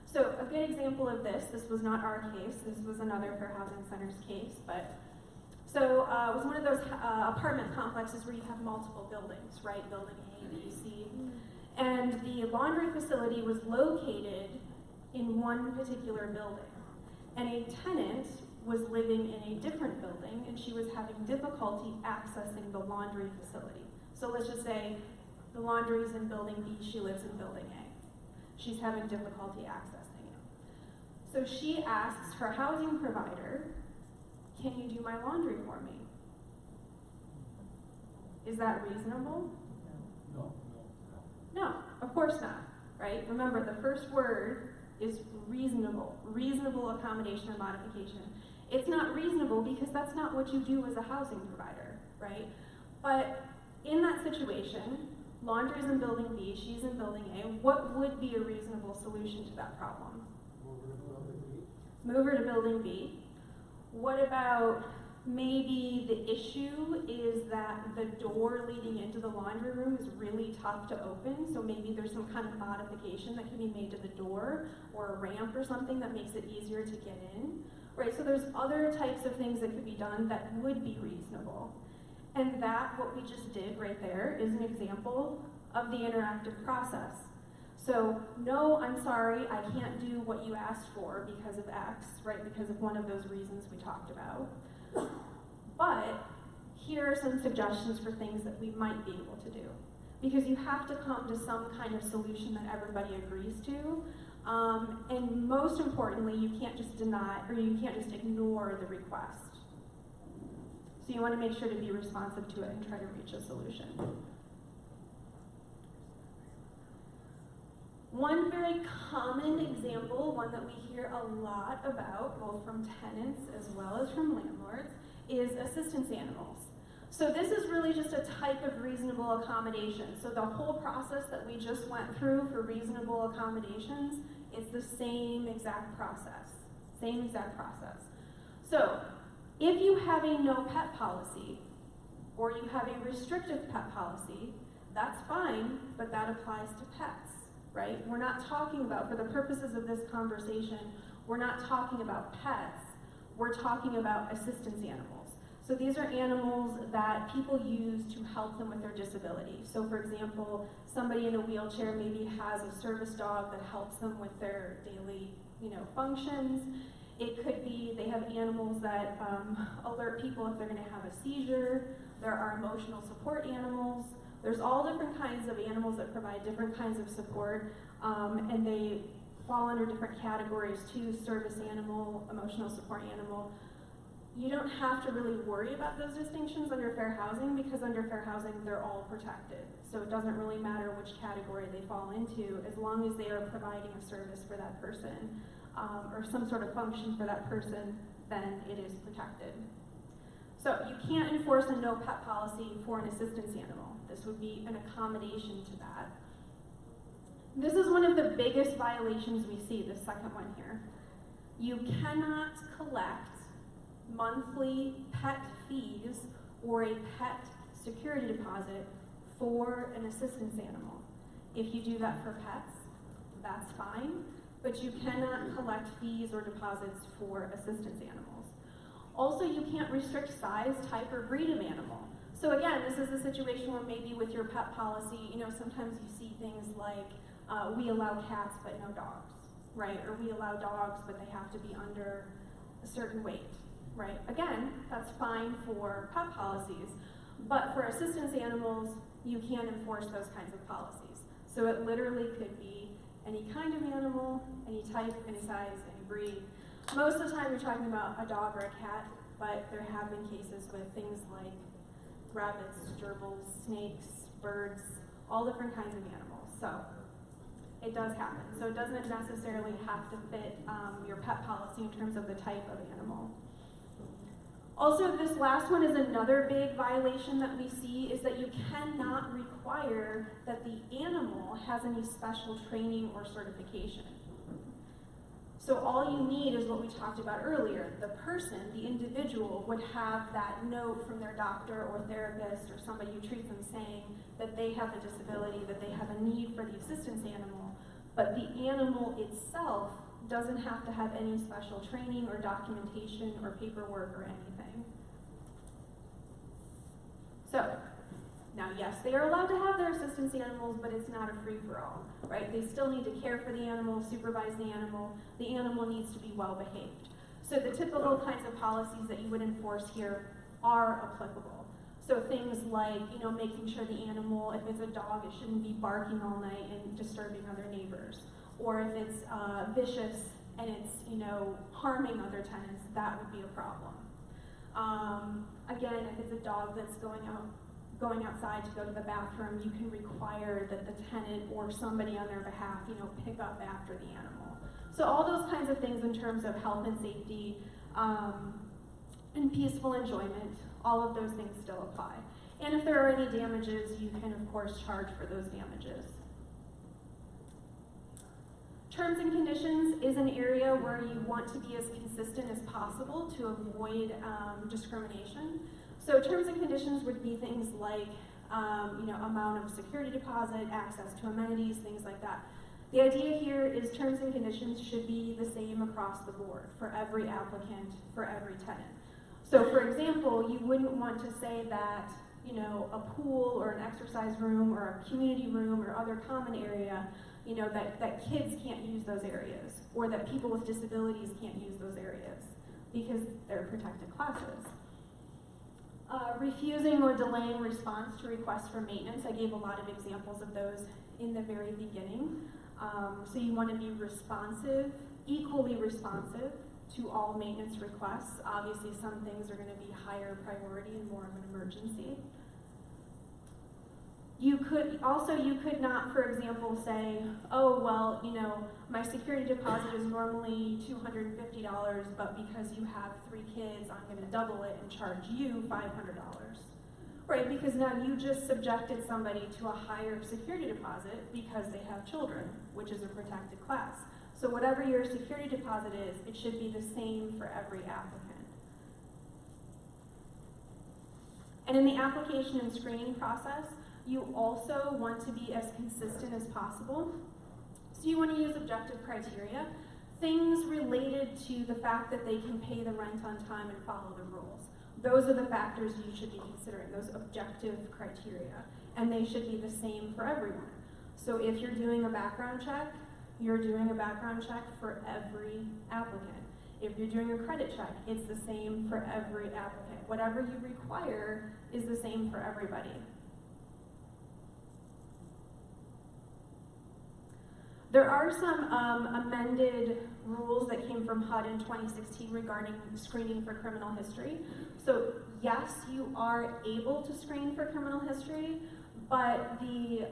So a good example of this was not our case, this was another Fair Housing Center's case, but so it was one of those apartment complexes where you have multiple buildings, right? Building A, B, C. And the laundry facility was located in one particular building. And a tenant was living in a different building and she was having difficulty accessing the laundry facility. So let's just say the laundry is in building B, she lives in building A. She's having difficulty accessing it. So she asks her housing provider, can you do my laundry for me? Is that reasonable? No. No, of course not, right? Remember, the first word is reasonable. Reasonable accommodation or modification. It's not reasonable because that's not what you do as a housing provider, right? But in that situation, laundry's in building B, she's in building A, what would be a reasonable solution to that problem? Move her to building B. Move her to building B. What about Maybe the issue is that the door leading into the laundry room is really tough to open, so maybe there's some kind of modification that can be made to the door or a ramp or something that makes it easier to get in, right? So there's other types of things that could be done that would be reasonable. And that, what we just did right there, is an example of the interactive process. So, no, I'm sorry, I can't do what you asked for because of X, right? Because of one of those reasons we talked about. But here are some suggestions for things that we might be able to do. Because you have to come to some kind of solution that everybody agrees to. And most importantly, you can't just deny, or you can't just ignore the request. So you want to make sure to be responsive to it and try to reach a solution. One very common example, one that we hear a lot about, both from tenants as well as from landlords, is assistance animals. So this is really just a type of reasonable accommodation. So the whole process that we just went through for reasonable accommodations is the same exact process. Same exact process. So if you have a no pet policy, or you have a restrictive pet policy, that's fine, but that applies to pets. Right? We're not talking about, for the purposes of this conversation, we're not talking about pets, we're talking about assistance animals. So these are animals that people use to help them with their disability. So for example, somebody in a wheelchair maybe has a service dog that helps them with their daily, functions. It could be they have animals that alert people if they're going to have a seizure. There are emotional support animals. There's all different kinds of animals that provide different kinds of support, and they fall under different categories too: service animal, emotional support animal. You don't have to really worry about those distinctions under fair housing, because under fair housing they're all protected. So it doesn't really matter which category they fall into, as long as they are providing a service for that person, or some sort of function for that person, then it is protected. So you can't enforce a no pet policy for an assistance animal. This would be an accommodation to that. This is one of the biggest violations we see, the second one here. You cannot collect monthly pet fees or a pet security deposit for an assistance animal. If you do that for pets, that's fine, but you cannot collect fees or deposits for assistance animals. Also, you can't restrict size, type, or breed of animal. So again, this is a situation where maybe with your pet policy, sometimes you see things like, we allow cats but no dogs, right? Or we allow dogs but they have to be under a certain weight, right? Again, that's fine for pet policies, but for assistance animals, you can't enforce those kinds of policies. So it literally could be any kind of animal, any type, any size, any breed. Most of the time you're talking about a dog or a cat, but there have been cases with things like rabbits, gerbils, snakes, birds, all different kinds of animals. So it does happen. So it doesn't necessarily have to fit your pet policy in terms of the type of animal. Also, this last one is another big violation that we see, is that you cannot require that the animal has any special training or certification. So all you need is what we talked about earlier. The person, the individual, would have that note from their doctor or therapist or somebody who treats them saying that they have a disability, that they have a need for the assistance animal, but the animal itself doesn't have to have any special training or documentation or paperwork or anything. So, now yes, they are allowed to have their assistance animals, but it's not a free-for-all, right? They still need to care for the animal, supervise the animal needs to be well behaved. So the typical kinds of policies that you would enforce here are applicable. So things like, making sure the animal, if it's a dog, it shouldn't be barking all night and disturbing other neighbors. Or if it's vicious and it's, harming other tenants, that would be a problem. Again, if it's a dog that's going outside to go to the bathroom, you can require that the tenant or somebody on their behalf, pick up after the animal. So all those kinds of things in terms of health and safety and peaceful enjoyment, all of those things still apply. And if there are any damages, you can of course charge for those damages. Terms and conditions is an area where you want to be as consistent as possible to avoid discrimination. So terms and conditions would be things like amount of security deposit, access to amenities, things like that. The idea here is terms and conditions should be the same across the board for every applicant, for every tenant. So for example, you wouldn't want to say that a pool or an exercise room or a community room or other common area, that kids can't use those areas, or that people with disabilities can't use those areas because they're protected classes. Refusing or delaying response to requests for maintenance, I gave a lot of examples of those in the very beginning. So you want to be responsive, equally responsive to all maintenance requests. Obviously some things are going to be higher priority and more of an emergency. You could not, for example, say, oh, well, my security deposit is normally $250, but because you have 3 kids, I'm going to double it and charge you $500, right? Because now you just subjected somebody to a higher security deposit because they have children, which is a protected class. So whatever your security deposit is, it should be the same for every applicant. And in the application and screening process, you also want to be as consistent as possible. So you want to use objective criteria, things related to the fact that they can pay the rent on time and follow the rules. Those are the factors you should be considering, those objective criteria, and they should be the same for everyone. So if you're doing a background check, you're doing a background check for every applicant. If you're doing a credit check, it's the same for every applicant. Whatever you require is the same for everybody. There are some amended rules that came from HUD in 2016 regarding screening for criminal history. So yes, you are able to screen for criminal history, but the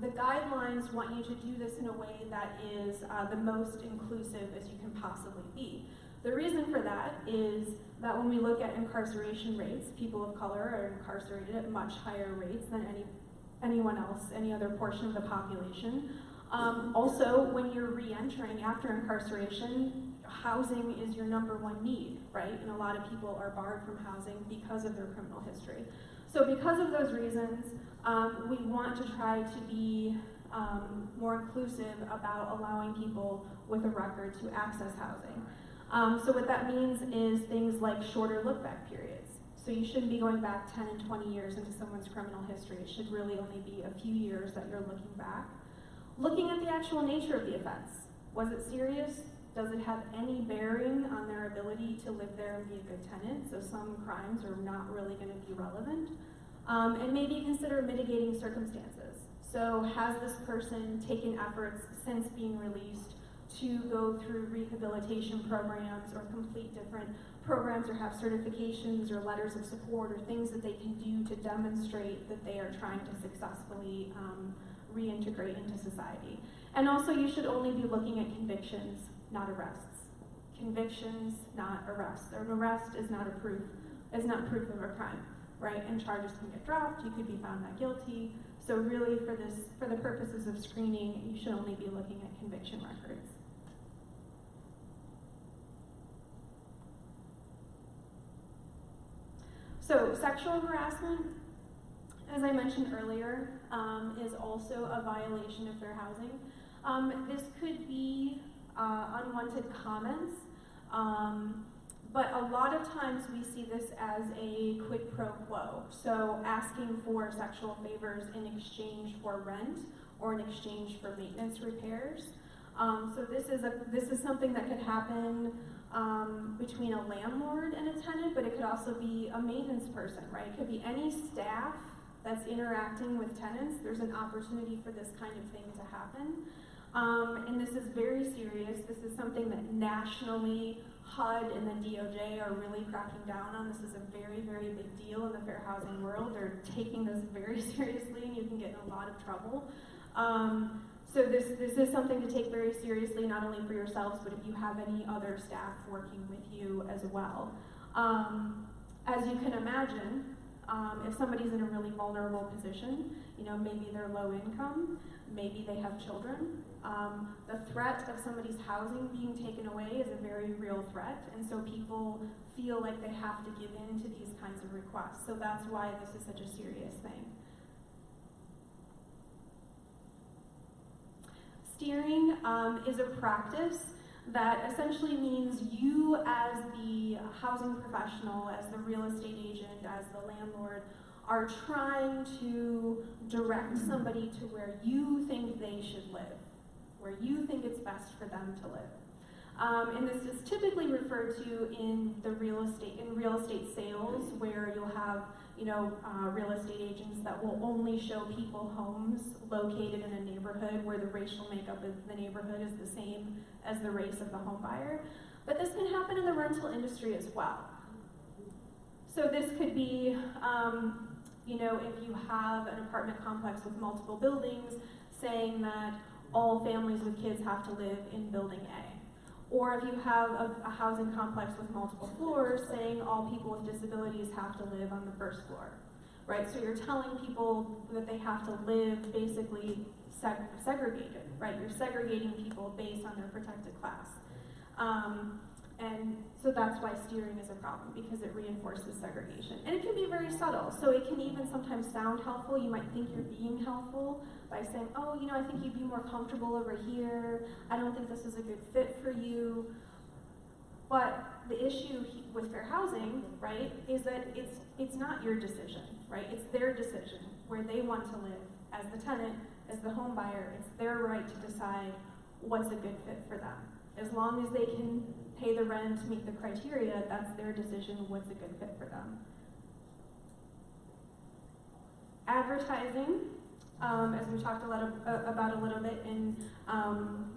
guidelines want you to do this in a way that is the most inclusive as you can possibly be. The reason for that is that when we look at incarceration rates, people of color are incarcerated at much higher rates than anyone else, any other portion of the population. Also, when you're re-entering after incarceration, housing is your #1 need, right? And a lot of people are barred from housing because of their criminal history. So because of those reasons, we want to try to be more inclusive about allowing people with a record to access housing. So what that means is things like shorter look-back periods. So you shouldn't be going back 10 and 20 years into someone's criminal history. It should really only be a few years that you're looking back. Looking at the actual nature of the offense. Was it serious? Does it have any bearing on their ability to live there and be a good tenant? So some crimes are not really going to be relevant. And maybe consider mitigating circumstances. So has this person taken efforts since being released to go through rehabilitation programs or complete different programs or have certifications or letters of support or things that they can do to demonstrate that they are trying to successfully reintegrate into society. And also you should only be looking at convictions, not arrests. Convictions, not arrests. An arrest is not proof of a crime, right? And charges can get dropped, you could be found not guilty. So really for the purposes of screening, you should only be looking at conviction records. So sexual harassment, as I mentioned earlier, is also a violation of fair housing. This could be unwanted comments, but a lot of times we see this as a quid pro quo. So asking for sexual favors in exchange for rent or in exchange for maintenance repairs. So this is something that could happen between a landlord and a tenant, but it could also be a maintenance person, right? It could be any staff that's interacting with tenants. There's an opportunity for this kind of thing to happen. And this is very serious. This is something that nationally HUD and the DOJ are really cracking down on. This is a very, very big deal in the fair housing world. They're taking this very seriously and you can get in a lot of trouble. So this is something to take very seriously, not only for yourselves, but if you have any other staff working with you as well. As you can imagine, If somebody's in a really vulnerable position, you know, maybe they're low income, maybe they have children, the threat of somebody's housing being taken away is a very real threat, and so people feel like they have to give in to these kinds of requests. So that's why this is such a serious thing. Steering is a practice that essentially means you as the housing professional, as the real estate agent, as the landlord, are trying to direct somebody to where you think they should live, where you think it's best for them to live. And this is typically referred to in real estate sales, where you'll have, you know, real estate agents that will only show people homes located in a neighborhood where the racial makeup of the neighborhood is the same as the race of the home buyer. But this can happen in the rental industry as well. So this could be, you know, if you have an apartment complex with multiple buildings, saying that all families with kids have to live in building A. Or if you have a housing complex with multiple floors, saying all people with disabilities have to live on the first floor, right? So you're telling people that they have to live basically segregated, right? You're segregating people based on their protected class. And so that's why steering is a problem, because it reinforces segregation. And it can be very subtle, so it can even sometimes sound helpful. You might think you're being helpful by saying, oh, you know, I think you'd be more comfortable over here. I don't think this is a good fit for you. But the issue with fair housing, right, is that it's not your decision, right? It's their decision where they want to live as the tenant, as the home buyer. It's their right to decide what's a good fit for them. As long as they can pay the rent, meet the criteria, that's their decision what's a good fit for them. Advertising, as we talked about a little bit, and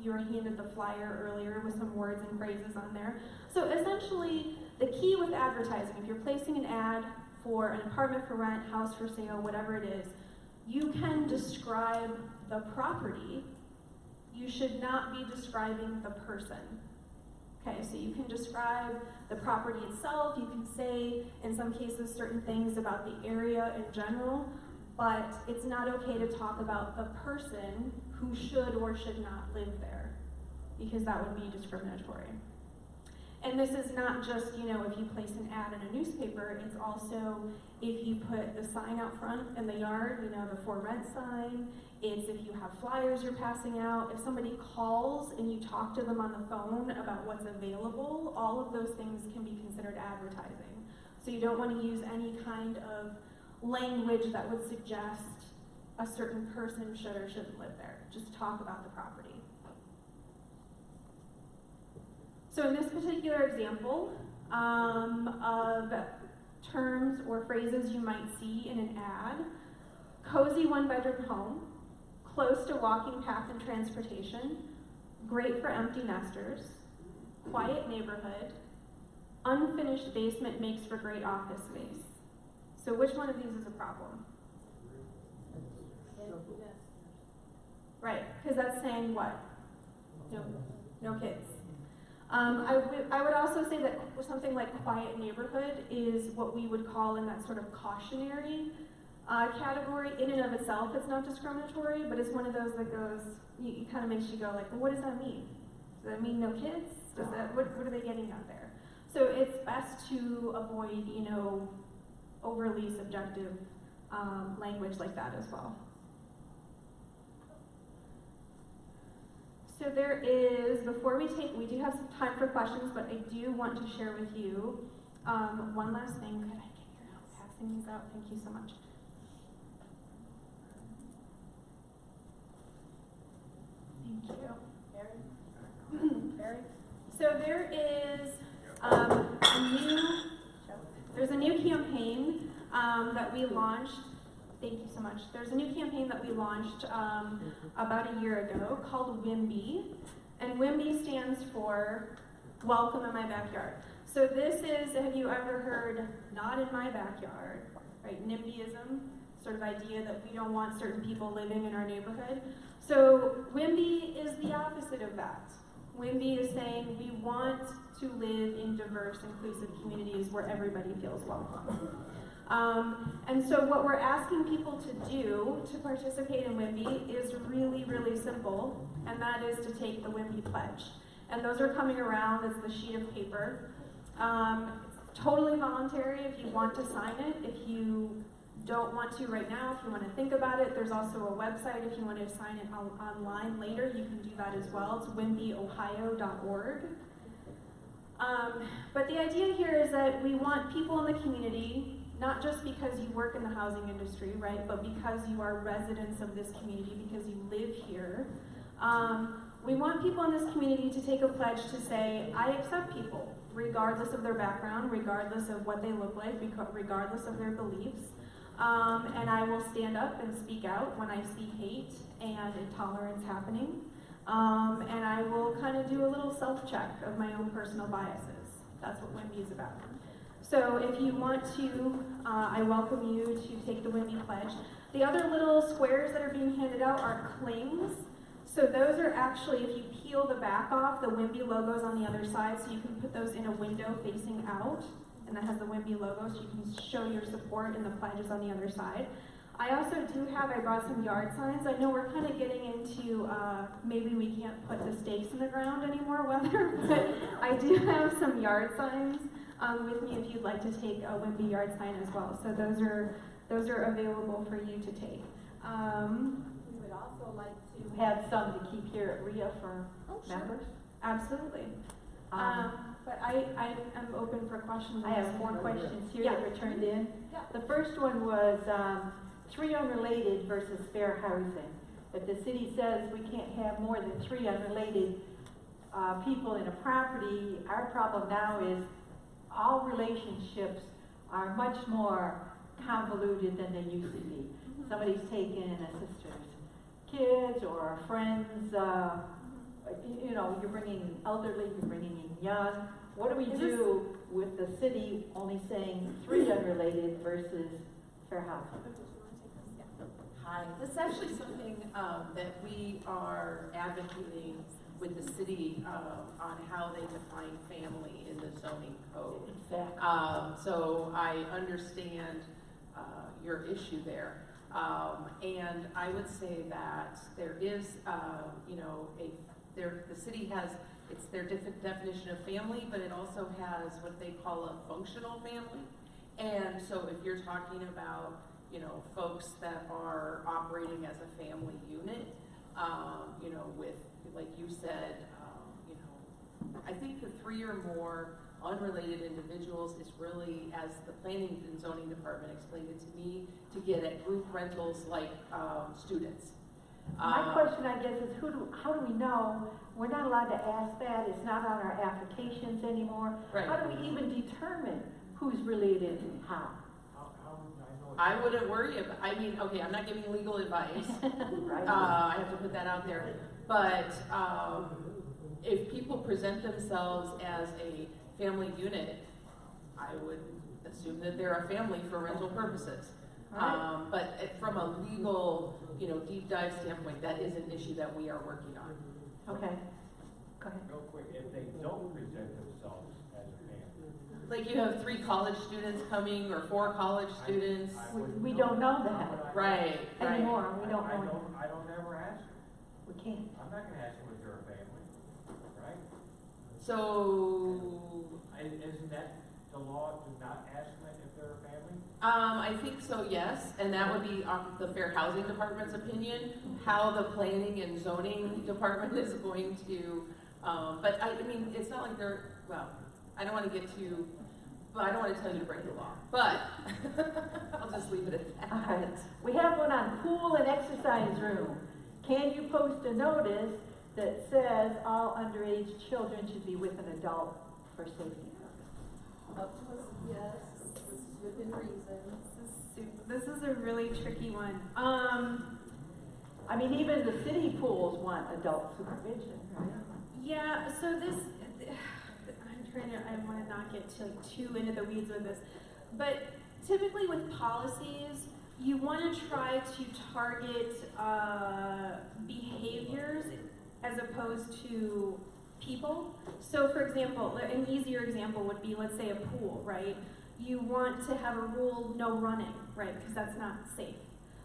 you were handed the flyer earlier with some words and phrases on there. So essentially, the key with advertising, if you're placing an ad for an apartment for rent, house for sale, whatever it is, you can describe the property. You should not be describing the person. Okay, so you can describe the property itself, you can say, in some cases, certain things about the area in general, but it's not okay to talk about the person who should or should not live there, because that would be discriminatory. And this is not just, you know, if you place an ad in a newspaper, it's also if you put the sign out front in the yard, you know, the for rent sign. It's if you have flyers you're passing out. If somebody calls and you talk to them on the phone about what's available, all of those things can be considered advertising. So you don't want to use any kind of language that would suggest a certain person should or shouldn't live there. Just talk about the property. So in this particular example of terms or phrases you might see in an ad, cozy one-bedroom home, close to walking path and transportation, great for empty nesters, quiet neighborhood, unfinished basement makes for great office space. So which one of these is a problem? Right, because that's saying what? No kids. I would also say that something like quiet neighborhood is what we would call in that sort of cautionary category. In and of itself, it's not discriminatory, but it's one of those that goes, it kind of makes you go like, well, what does that mean? Does that mean no kids? Does that, what are they getting out there? So it's best to avoid, you know, overly subjective language like that as well. So there is, we do have some time for questions, but I do want to share with you one last thing. Could I get your help passing these out? Thank you so much. Thank you. Barry? So there is there's a new campaign that we launched. Thank you so much. There's a new campaign that we launched about a year ago called WIMBY, and WIMBY stands for Welcome in My Backyard. So this is, have you ever heard, not in my backyard, right? NIMBYism, sort of idea that we don't want certain people living in our neighborhood. So WIMBY is the opposite of that. WIMBY is saying we want to live in diverse, inclusive communities where everybody feels welcome. And so what we're asking people to do to participate in WIMBY is really, really simple, and that is to take the WIMBY pledge. And those are coming around as the sheet of paper. It's totally voluntary if you want to sign it. If you don't want to right now, if you want to think about it, there's also a website if you want to sign it online later, you can do that as well. It's wimbyohio.org. But the idea here is that we want people in the community, not just because you work in the housing industry, right, but because you are residents of this community, because you live here. We want people in this community to take a pledge to say, I accept people, regardless of their background, regardless of what they look like, regardless of their beliefs. And I will stand up and speak out when I see hate and intolerance happening. And I will kind of do a little self-check of my own personal biases. That's what WIMBY is about. So if you want to, I welcome you to take the WIMBY pledge. The other little squares that are being handed out are clings. So those are actually, if you peel the back off, the WIMBY logo's on the other side, so you can put those in a window facing out, and that has the WIMBY logo, so you can show your support, and the pledge is on the other side. I also I brought some yard signs. I know we're kind of getting into, maybe we can't put the stakes in the ground anymore, weather, but I do have some yard signs with me if you'd like to take a WIMBY yard sign as well. So those are available for you to take. We would also like to have some to keep here at RIA for members. Absolutely. But I am open for questions. I have 4 questions here that were turned in. Yeah. The first one was 3 unrelated versus fair housing. If the city says we can't have more than 3 unrelated people in a property, our problem now is all relationships are much more convoluted than they used to be. Somebody's taken a sister's kids or a friend's, you know, you're bringing in elderly, you're bringing in young. What do we do with the city only saying 3 unrelated versus fair housing? Hi, this is actually something that we are advocating with the city on how they define family in the zoning code. Exactly. So I understand your issue there. And I would say that there is, you know, the city has, it's their definition of family, but it also has what they call a functional family. And so if you're talking about, you know, folks that are operating as a family unit, you know, with, like you said, you know, I think the 3 or more unrelated individuals is really, as the planning and zoning department explained it to me, to get at group rentals like students. My question, I guess, is how do we know? We're not allowed to ask that. It's not on our applications anymore. Right. How do we even determine who's related and how? I wouldn't worry about, I mean, okay, I'm not giving legal advice. Right. I have to put that out there. But if people present themselves as a family unit, I would assume that they're a family for rental purposes. Right. But from a legal, you know, deep dive standpoint, that is an issue that we are working on. Okay. Go ahead. Real quick, if they don't present themselves as a family. Like you have 3 college students coming or 4 college students. We don't know that Right, right. anymore. We don't know. I don't ever ask them. We can't. I'm not gonna ask them if they're a family, right? So, Isn't that the law to not ask them if they're a family? I think so, yes, and that would be the Fair Housing Department's opinion, how the planning and zoning department is going to, but I mean, it's not like they're, well, I don't want to get too, well, I don't want to tell you to break the law, but I'll just leave it at that. All right. We have one on pool and exercise room. Can you post a notice that says all underage children should be with an adult for safety purposes? Up to us, yes, within reason. This is a really tricky one. I mean, even the city pools want adult supervision, right? Yeah, so this, I want to not get too into the weeds with this, but typically with policies, you want to try to target behaviors as opposed to people. So for example, an easier example would be, let's say a pool, right? you want to have a rule, no running, right? Because that's not safe.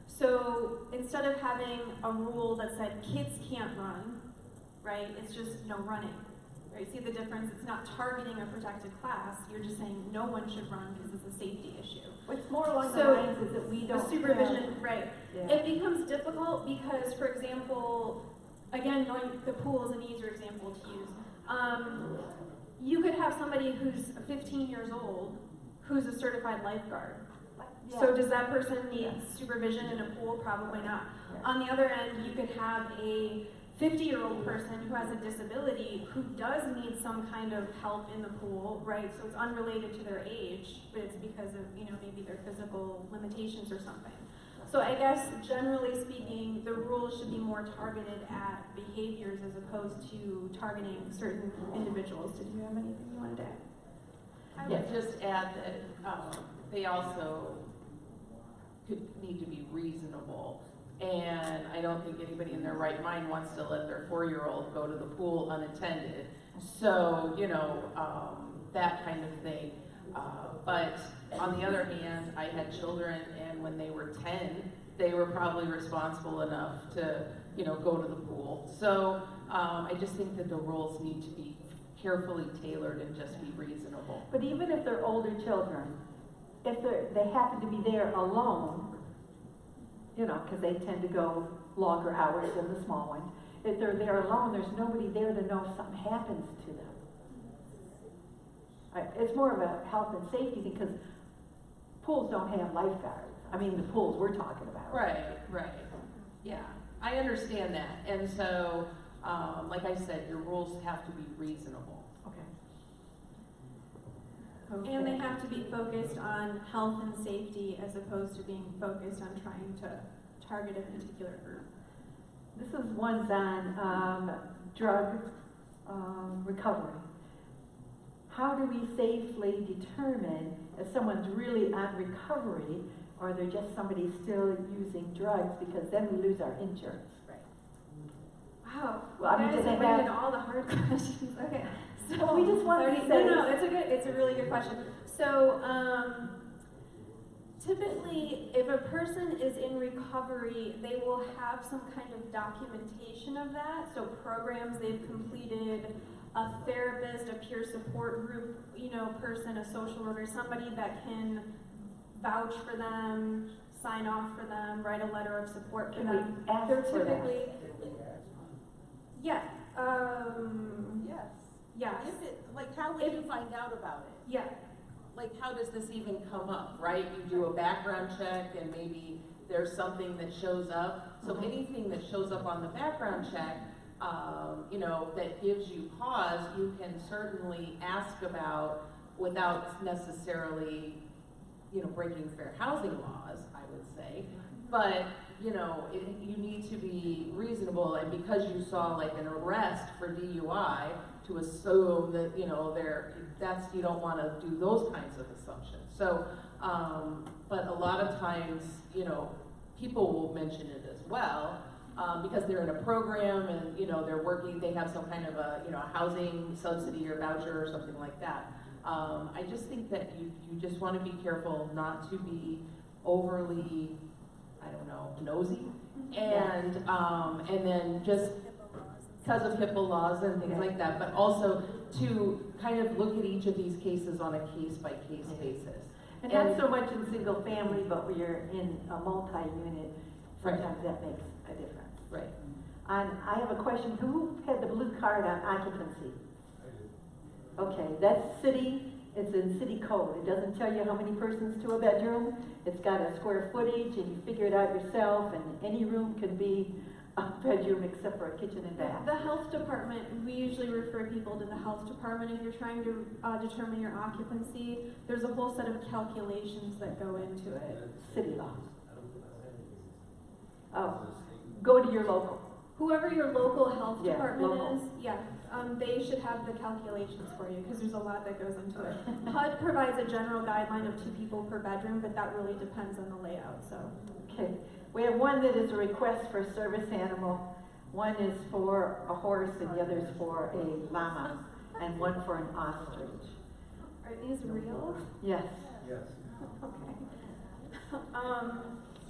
So instead of having a rule that said kids can't run, right, it's just no running. Right? See the difference? It's not targeting a protected class. You're just saying no one should run because it's a safety issue. It's more along the So, lines is that we don't the supervision, have, right. Yeah. It becomes difficult because, for example, again, knowing the pool is an easier example to use. You could have somebody who's 15 years old who's a certified lifeguard. Yeah. So does that person need supervision in a pool? Probably not. Yeah. On the other end, you could have a 50-year-old person who has a disability who does need some kind of help in the pool, right? So it's unrelated to their age, but it's because of, maybe their physical limitations or something. So I guess generally speaking, the rules should be more targeted at behaviors as opposed to targeting certain individuals. Did you have anything you wanted to add? I would just add that they also need to be reasonable. And I don't think anybody in their right mind wants to let their 4-year-old go to the pool unattended. So, that kind of thing. But on the other hand, I had children, and when they were 10, they were probably responsible enough to, go to the pool. So I just think that the rules need to be carefully tailored and just be reasonable. but even if they're older children, if they happen to be there alone, because they tend to go longer hours than the small ones. If they're there alone, there's nobody there to know if something happens to them. It's more of a health and safety thing, because pools don't have lifeguards. I mean, the pools we're talking about. Right. Yeah, I understand that. And so, like I said, your rules have to be reasonable. Okay. And they have to be focused on health and safety as opposed to being focused on trying to target a particular group. This is one's on drug recovery. How do we safely determine if someone's really on recovery or they're just somebody still using drugs, because then we lose our insurance? Wow. Well, I mean, you do guys they are bringing have- in all the hard questions. Okay. So Well, we just wanted to say- No, it's a really good question. So, typically, if a person is in recovery, they will have some kind of documentation of that. So programs they've completed, a therapist, a peer support group, person, a social worker, somebody that can vouch for them, sign off for them, write a letter of support for Can we them. ask They're for that? typically, yeah, Yes. yes, How would you find out about it? yeah. How does this even come up, right? You do a background check and maybe there's something that shows up. So anything that shows up on the background check, that gives you pause, you can certainly ask about without necessarily, breaking fair housing laws, I would say. But, you need to be reasonable, and because you saw an arrest for DUI, to assume that, you don't want to do those kinds of assumptions. So, but a lot of times, people will mention it as well, because they're in a program and, they're working, they have some kind of a, housing subsidy or voucher or something like that. I just think that you just want to be careful not to be overly, nosy, and then just because of HIPAA laws and things like that, but also to kind of look at each of these cases on a case-by-case basis. And not so much in single family, but when you're in a multi-unit, sometimes that makes a difference. Right. And I have a question. Who had the blue card on occupancy? Okay, that's city. It's in city code. It doesn't tell you how many persons to a bedroom. It's got a square footage, and you figure it out yourself, and any room can be a bedroom except for a kitchen and bath. The health department, we usually refer people to the health department if you're trying to determine your occupancy. There's a whole set of calculations that go into it. City law. Oh, go to your local. Whoever your local health Yeah, department local. is, they should have the calculations for you because there's a lot that goes into it. HUD provides a general guideline of 2 people per bedroom, but that really depends on the layout. So. Okay. We have one that is a request for a service animal. One is for a horse, and the other is for a llama, and one for an ostrich. Are these real? Yes. Yes. Okay.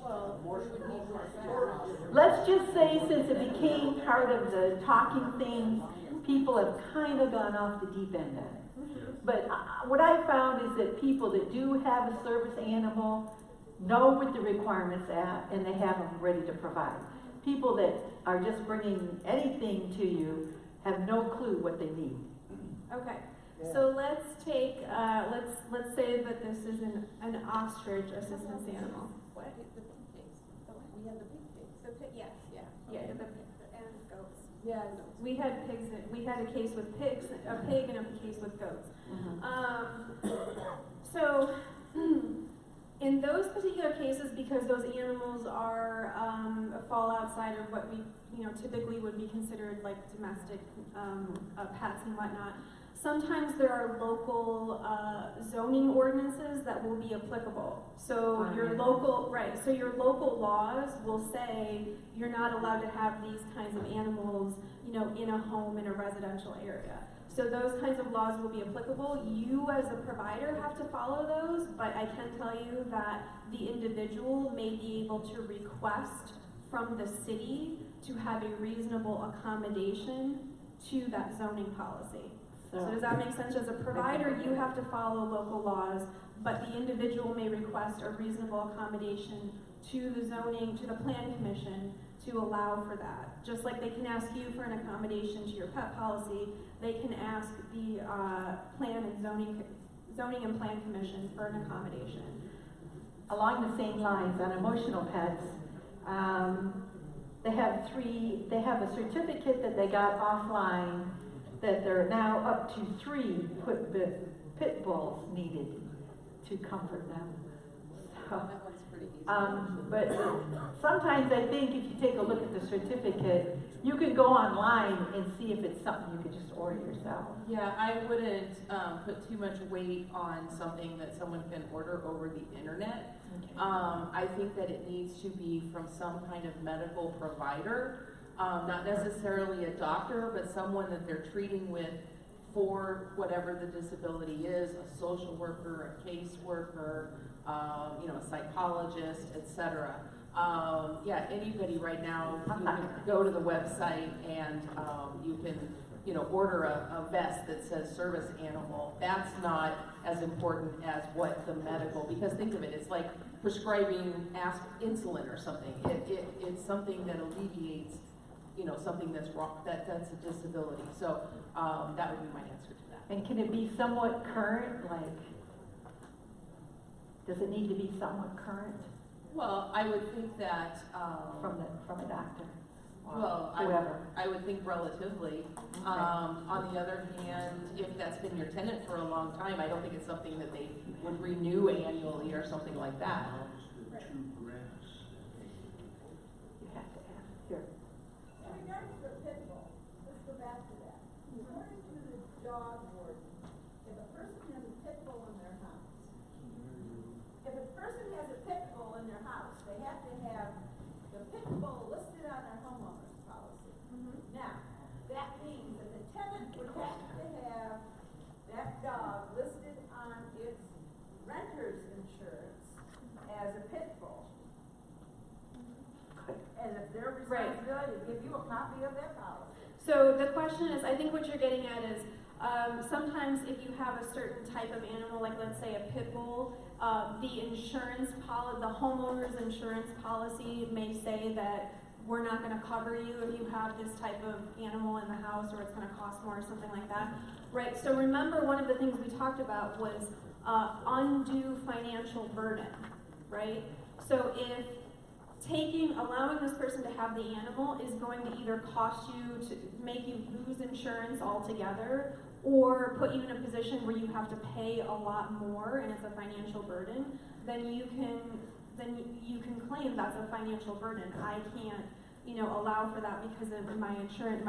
Well, we would need more facts. Let's just say since it became part of the talking things, people have kind of gone off the deep end on it. But what I found is that people that do have a service animal know what the requirements are and they have them ready to provide. People that are just bringing anything to you have no clue what they need. Okay. So let's take, let's say that this is an ostrich assistance animal. What? The pig pigs. We had the pig pigs. The pig, yes. Yeah. Yeah, the and goats. Yeah. We had pigs. We had a case with pigs, a pig, and a case with goats. So in those particular cases, because those animals are fall outside of what we typically would be considered like domestic pets and whatnot. Sometimes there are local zoning ordinances that will be applicable. So your local, right, so your local laws will say you're not allowed to have these kinds of animals, in a home in a residential area. So those kinds of laws will be applicable. You as a provider have to follow those, but I can tell you that the individual may be able to request from the city to have a reasonable accommodation to that zoning policy. So does that make sense? As a provider, you have to follow local laws, but the individual may request a reasonable accommodation to the zoning, to the plan commission to allow for that. Just like they can ask you for an accommodation to your pet policy, they can ask the plan and zoning and plan commission for an accommodation. Along the same lines, on emotional pets, they have a certificate that they got offline that there are now up to 3 pit bulls needed to comfort them. So, That one's pretty easy. but sometimes I think if you take a look at the certificate, you can go online and see if it's something you could just order yourself. Yeah, I wouldn't put too much weight on something that someone can order over the internet. Okay. I think that it needs to be from some kind of medical provider, not necessarily a doctor, but someone that they're treating with for whatever the disability is, a social worker, a caseworker, a psychologist, etc. Yeah, anybody right now, you can go to the website and you can, order a vest that says service animal. That's not as important as what the medical, because think of it, it's like prescribing insulin or something. It's something that alleviates, something that's wrong, that's a disability. So that would be my answer to that. And can it be somewhat current, does it need to be somewhat current Well, I would think that from a doctor? Or well, whoever. I would think relatively. Okay. On the other hand, if that's been your tenant for a long time, I don't think it's something that they would renew annually or something like that. You have to ask. Here. In regards to the pit bull, let's go back to that. According to the dog warden, if a person has a pit bull in their house, they have to have the pit bull listed on their homeowner's policy. Now, that means that the tenant would have to have that dog listed on its renter's insurance as a pit bull. And it's their responsibility to give you a copy of that policy. So the question is, I think what you're getting at is, sometimes if you have a certain type of animal, like let's say a pit bull, the insurance policy, the homeowner's insurance policy may say that we're not going to cover you if you have this type of animal in the house, or it's going to cost more or something like that, right? So remember, one of the things we talked about was undue financial burden, right? So if allowing this person to have the animal is going to either cost you, to make you lose insurance altogether, or put you in a position where you have to pay a lot more and it's a financial burden, then you can claim that's a financial burden. I can't, allow for that because of my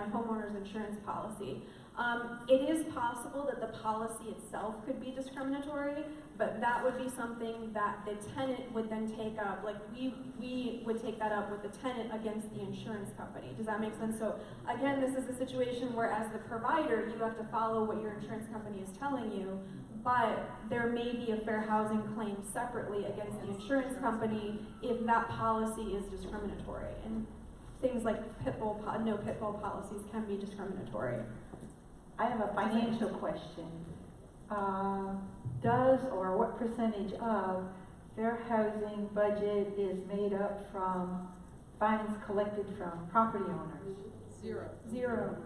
homeowner's insurance policy. It is possible that the policy itself could be discriminatory, but that would be something that the tenant would then take up. Like we would take that up with the tenant against the insurance company. Does that make sense? So again, this is a situation where as the provider, you have to follow what your insurance company is telling you, but there may be a fair housing claim separately against the insurance company if that policy is discriminatory. And things like no pit bull policies can be discriminatory. I have a financial question. Does or what percentage of fair housing budget is made up from fines collected from property owners? Zero.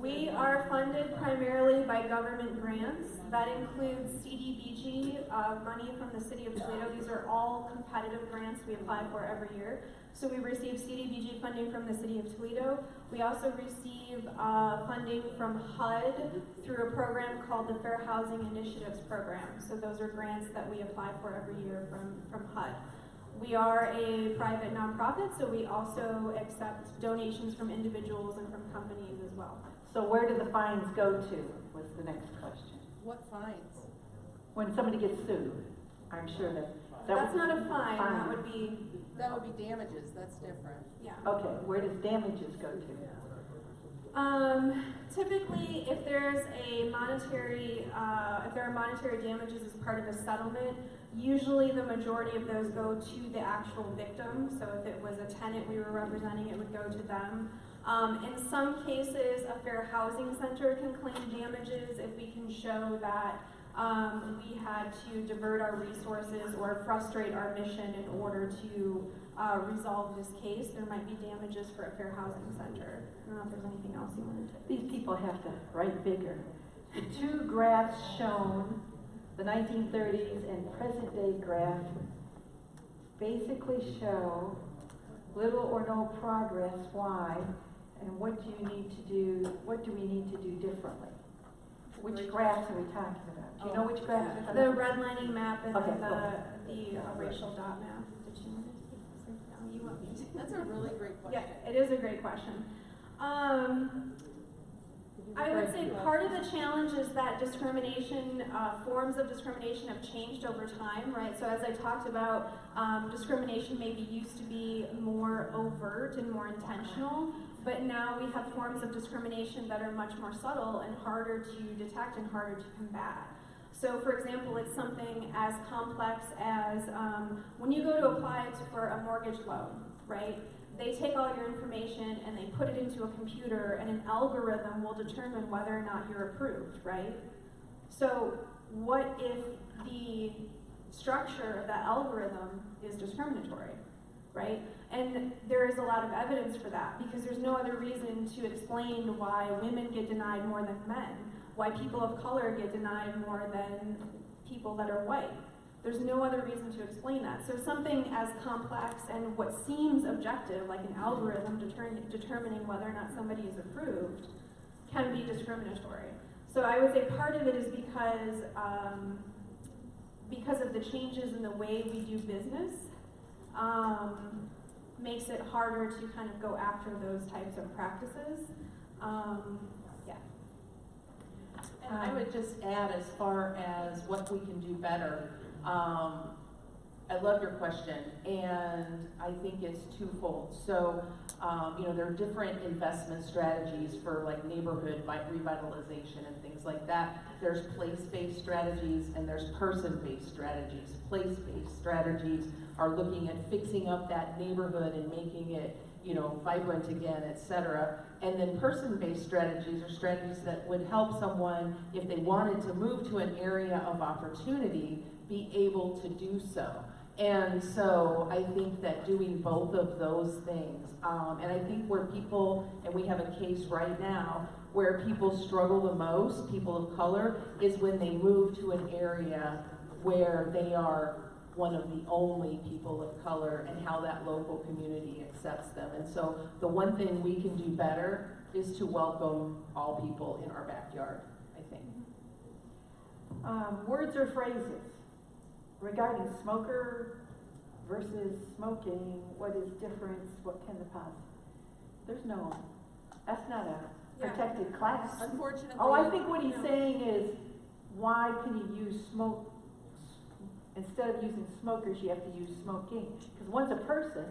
We are funded primarily by government grants. That includes CDBG, money from the city of Toledo. These are all competitive grants we apply for every year. So we receive CDBG funding from the city of Toledo. We also receive funding from HUD through a program called the Fair Housing Initiatives Program. So those are grants that we apply for every year from HUD. We are a private nonprofit, so we also accept donations from individuals and from companies as well. So where do the fines go to, was the next question. What fines? When somebody gets sued, I'm sure That's not a fine, that would be... That would be damages, that's different. Yeah. Okay, where does damages go to? Typically, if there's a monetary, if there are monetary damages as part of a settlement, usually the majority of those go to the actual victim. So if it was a tenant we were representing, it would go to them. In some cases, a fair housing center can claim damages if we can show that we had to divert our resources or frustrate our mission in order to resolve this case. There might be damages for a fair housing center. I don't know if there's anything else you wanted to. These people have to write bigger. The two graphs shown, the 1930s and present day graph, basically show little or no progress. Why? And what do you need to do? What do we need to do differently? Which graphs are we talking about? Do you know which graphs we're talking The about? redlining map and Okay, the racial dot map. Did you want to take this? No, you want me to? That's a really great question. Yeah, it is a great question. I would say part of the challenge is that discrimination, forms of discrimination have changed over time, right? So as I talked about, discrimination maybe used to be more overt and more intentional, but now we have forms of discrimination that are much more subtle and harder to detect and harder to combat. So for example, it's something as complex as when you go to apply for a mortgage loan, right? They take all your information and they put it into a computer and an algorithm will determine whether or not you're approved, right? So what if the structure of that algorithm is discriminatory, right? And there is a lot of evidence for that because there's no other reason to explain why women get denied more than men, why people of color get denied more than people that are white. There's no other reason to explain that. So something as complex and what seems objective, like an algorithm determining whether or not somebody is approved, can be discriminatory. So I would say part of it is because of the changes in the way we do business, makes it harder to kind of go after those types of practices. Yeah. And I would just add, as far as what we can do better, I love your question, and I think it's twofold. So, there are different investment strategies for like neighborhood revitalization and things like that. There's place-based strategies and there's person-based strategies. Place-based strategies are looking at fixing up that neighborhood and making it, vibrant again, etc. And then person-based strategies are strategies that would help someone, if they wanted to move to an area of opportunity, be able to do so. And so I think that doing both of those things, and I think where people, and we have a case right now, where people struggle the most, people of color, is when they move to an area where they are one of the only people of color and how that local community accepts them. And so the one thing we can do better is to welcome all people in our backyard, I think. Words or phrases regarding smoker versus smoking, what is difference, what can the pause? There's no That's not a Yeah. protected class. Unfortunately. Oh, I think what he's you know, saying is, why can you use smoke, instead of using smokers, you have to use smoking? Because one's a person,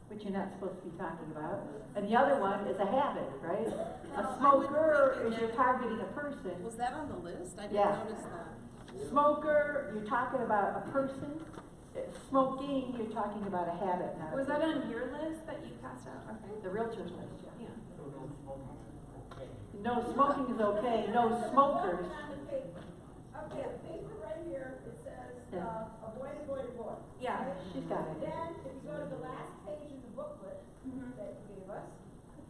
which you're not supposed to be talking about, and the other one is a habit, right? Well, A I smoker wouldn't is think you're that- targeting a person. Was that on the list? I Yeah. didn't notice that. Smoker, you're talking about a person. Smoking, you're talking about a habit, not a Was that person. on your list that you passed out? Okay. The realtor's list, yeah. Yeah. No smoking is okay, no smokers. Okay, the paper right here, it says, Yeah. avoid, avoid, avoid. Yeah. Right? She's got it. Then, if you go to the last page in the booklet that you gave us,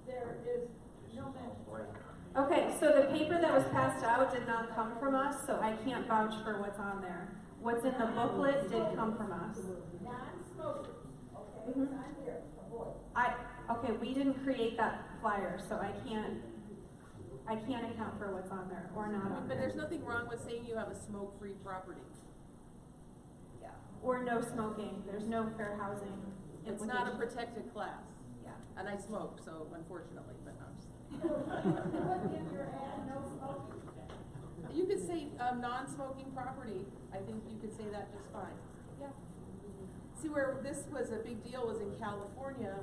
there is no mention. Okay, so the paper that was passed out did not come from us, so I can't vouch for what's on there. What's in the booklet did come from us. Non-smokers, okay, Mhm. it's on here, avoid. Okay, we didn't create that flyer, so I can't account for what's on there or not on But there. there's nothing wrong with saying you have a smoke-free property. Yeah. Or no smoking, there's no fair housing. It's not a implications. protected class. Yeah. And I smoke, so unfortunately, but I'm just. Put in your ad, no smoking. You could say, non-smoking property, I think you could say that just fine. Yeah. See, where this was a big deal was in California.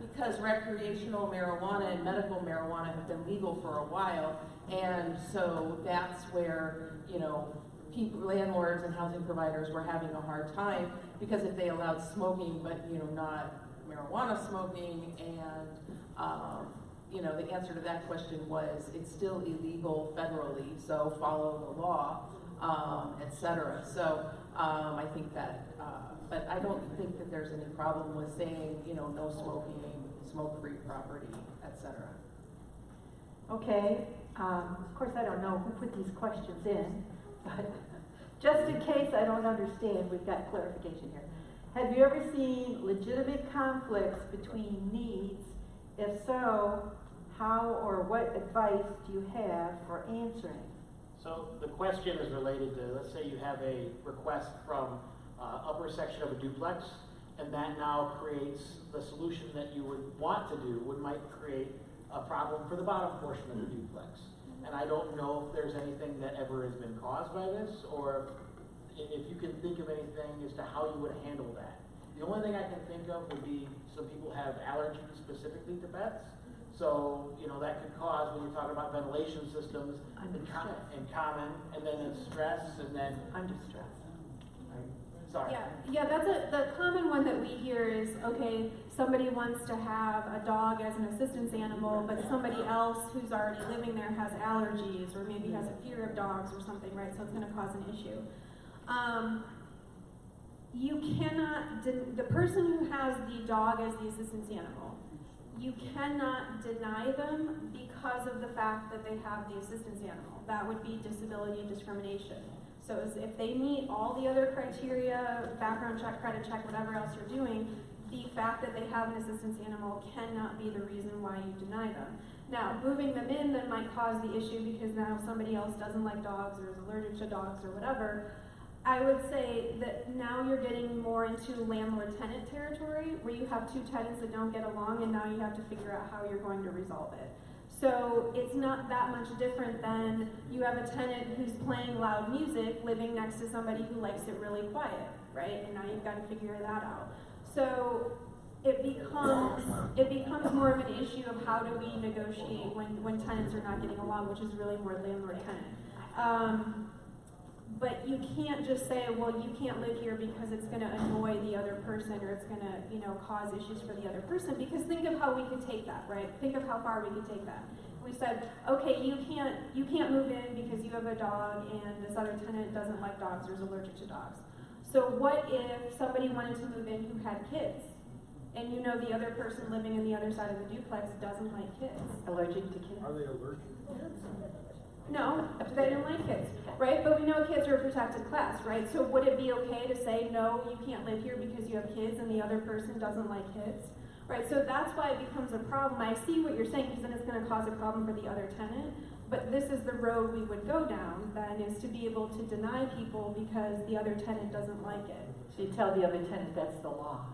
Because recreational marijuana and medical marijuana have been legal for a while, and so that's where, you know, people, landlords and housing providers were having a hard time, because if they allowed smoking, but, you know, not marijuana smoking, and, you know, the answer to that question was, it's still illegal federally, so follow the law, et cetera. So, I think that, but I don't think that there's any problem with saying, you know, no smoking, smoke-free property, et cetera. Okay, of course I don't know who put these questions in, but just in case I don't understand, we've got clarification here. Have you ever seen legitimate conflicts between needs? If so, how or what advice do you have for answering? So the question is related to, let's say you have a request from upper section of a duplex, and that now creates the solution that you would want to do, might create a problem for the bottom portion of the duplex. And I don't know if there's anything that ever has been caused by this, or if you can think of anything as to how you would handle that. The only thing I can think of would be some people have allergies specifically to pets. So, you know, that could cause, when you're talking about ventilation systems, in common, and then in stress, and then. Under stress. Sorry. Yeah, that's the common one that we hear is, okay, somebody wants to have a dog as an assistance animal, but somebody else who's already living there has allergies, or maybe has a fear of dogs or something, right? So it's gonna cause an issue. You cannot, the person who has the dog as the assistance animal, you cannot deny them because of the fact that they have the assistance animal. That would be disability discrimination. So if they meet all the other criteria, background check, credit check, whatever else you're doing, the fact that they have an assistance animal cannot be the reason why you deny them. Now, moving them in then might cause the issue because now somebody else doesn't like dogs or is allergic to dogs or whatever. I would say that now you're getting more into landlord-tenant territory where you have two tenants that don't get along, and now you have to figure out how you're going to resolve it. So it's not that much different than you have a tenant who's playing loud music living next to somebody who likes it really quiet, right? And now you've got to figure that out. So it becomes more of an issue of how do we negotiate when tenants are not getting along, which is really more landlord-tenant. But you can't just say, well, you can't live here because it's going to annoy the other person, or it's going to, you know, cause issues for the other person. Because think of how we could take that, right? Think of how far we could take that. We said, okay, you can't move in because you have a dog, and this other tenant doesn't like dogs or is allergic to dogs. So what if somebody wanted to move in who had kids, and you know the other person living in the other side of the duplex doesn't like kids? Allergic to kids? Are they allergic to kids? No, they don't like kids, right? But we know kids are a protected class, right? So would it be okay to say, no, you can't live here because you have kids and the other person doesn't like kids, right? So that's why it becomes a problem. I see what you're saying, because then it's going to cause a problem for the other tenant. But this is the road we would go down, then, is to be able to deny people because the other tenant doesn't like it. So you tell the other tenant that's the law.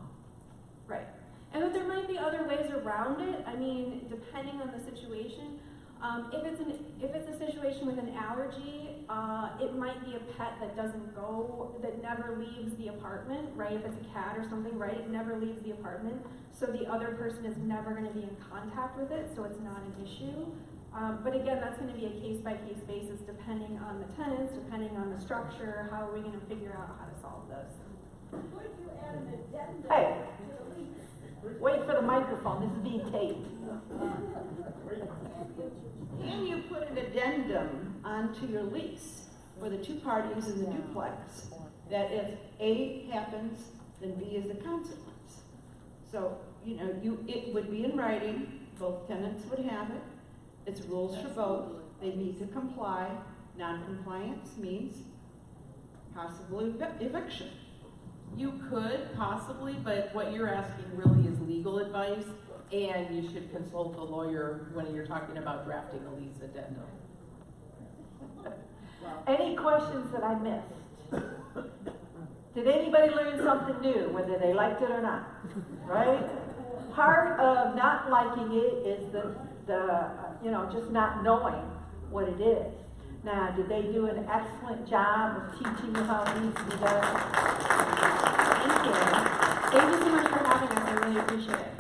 Right. And that there might be other ways around it. I mean, depending on the situation. If it's a situation with an allergy, it might be a pet that that never leaves the apartment, right? If it's a cat or something, right? It never leaves the apartment, so the other person is never going to be in contact with it, so it's not an issue. But again, that's going to be a case-by-case basis depending on the tenants, depending on the structure. How are we going to figure out how to solve this? Could you add an addendum Hey. to the lease? Wait for the microphone, this is being taped. Can you put an addendum onto your lease for the two parties in the duplex that if A happens, then B is the consequence? So, it would be in writing, both tenants would have it, it's rules for both, they need to comply, non-compliance means possible eviction. You could possibly, but what you're asking really is legal advice, and you should consult a lawyer when you're talking about drafting a lease addendum. Any questions that I missed? Did anybody learn something new, whether they liked it or not? Right? Part of not liking it is just not knowing what it is. Now, did they do an excellent job of teaching you how it needs to be done? Thank you. Thank you so much for having us. I really appreciate it.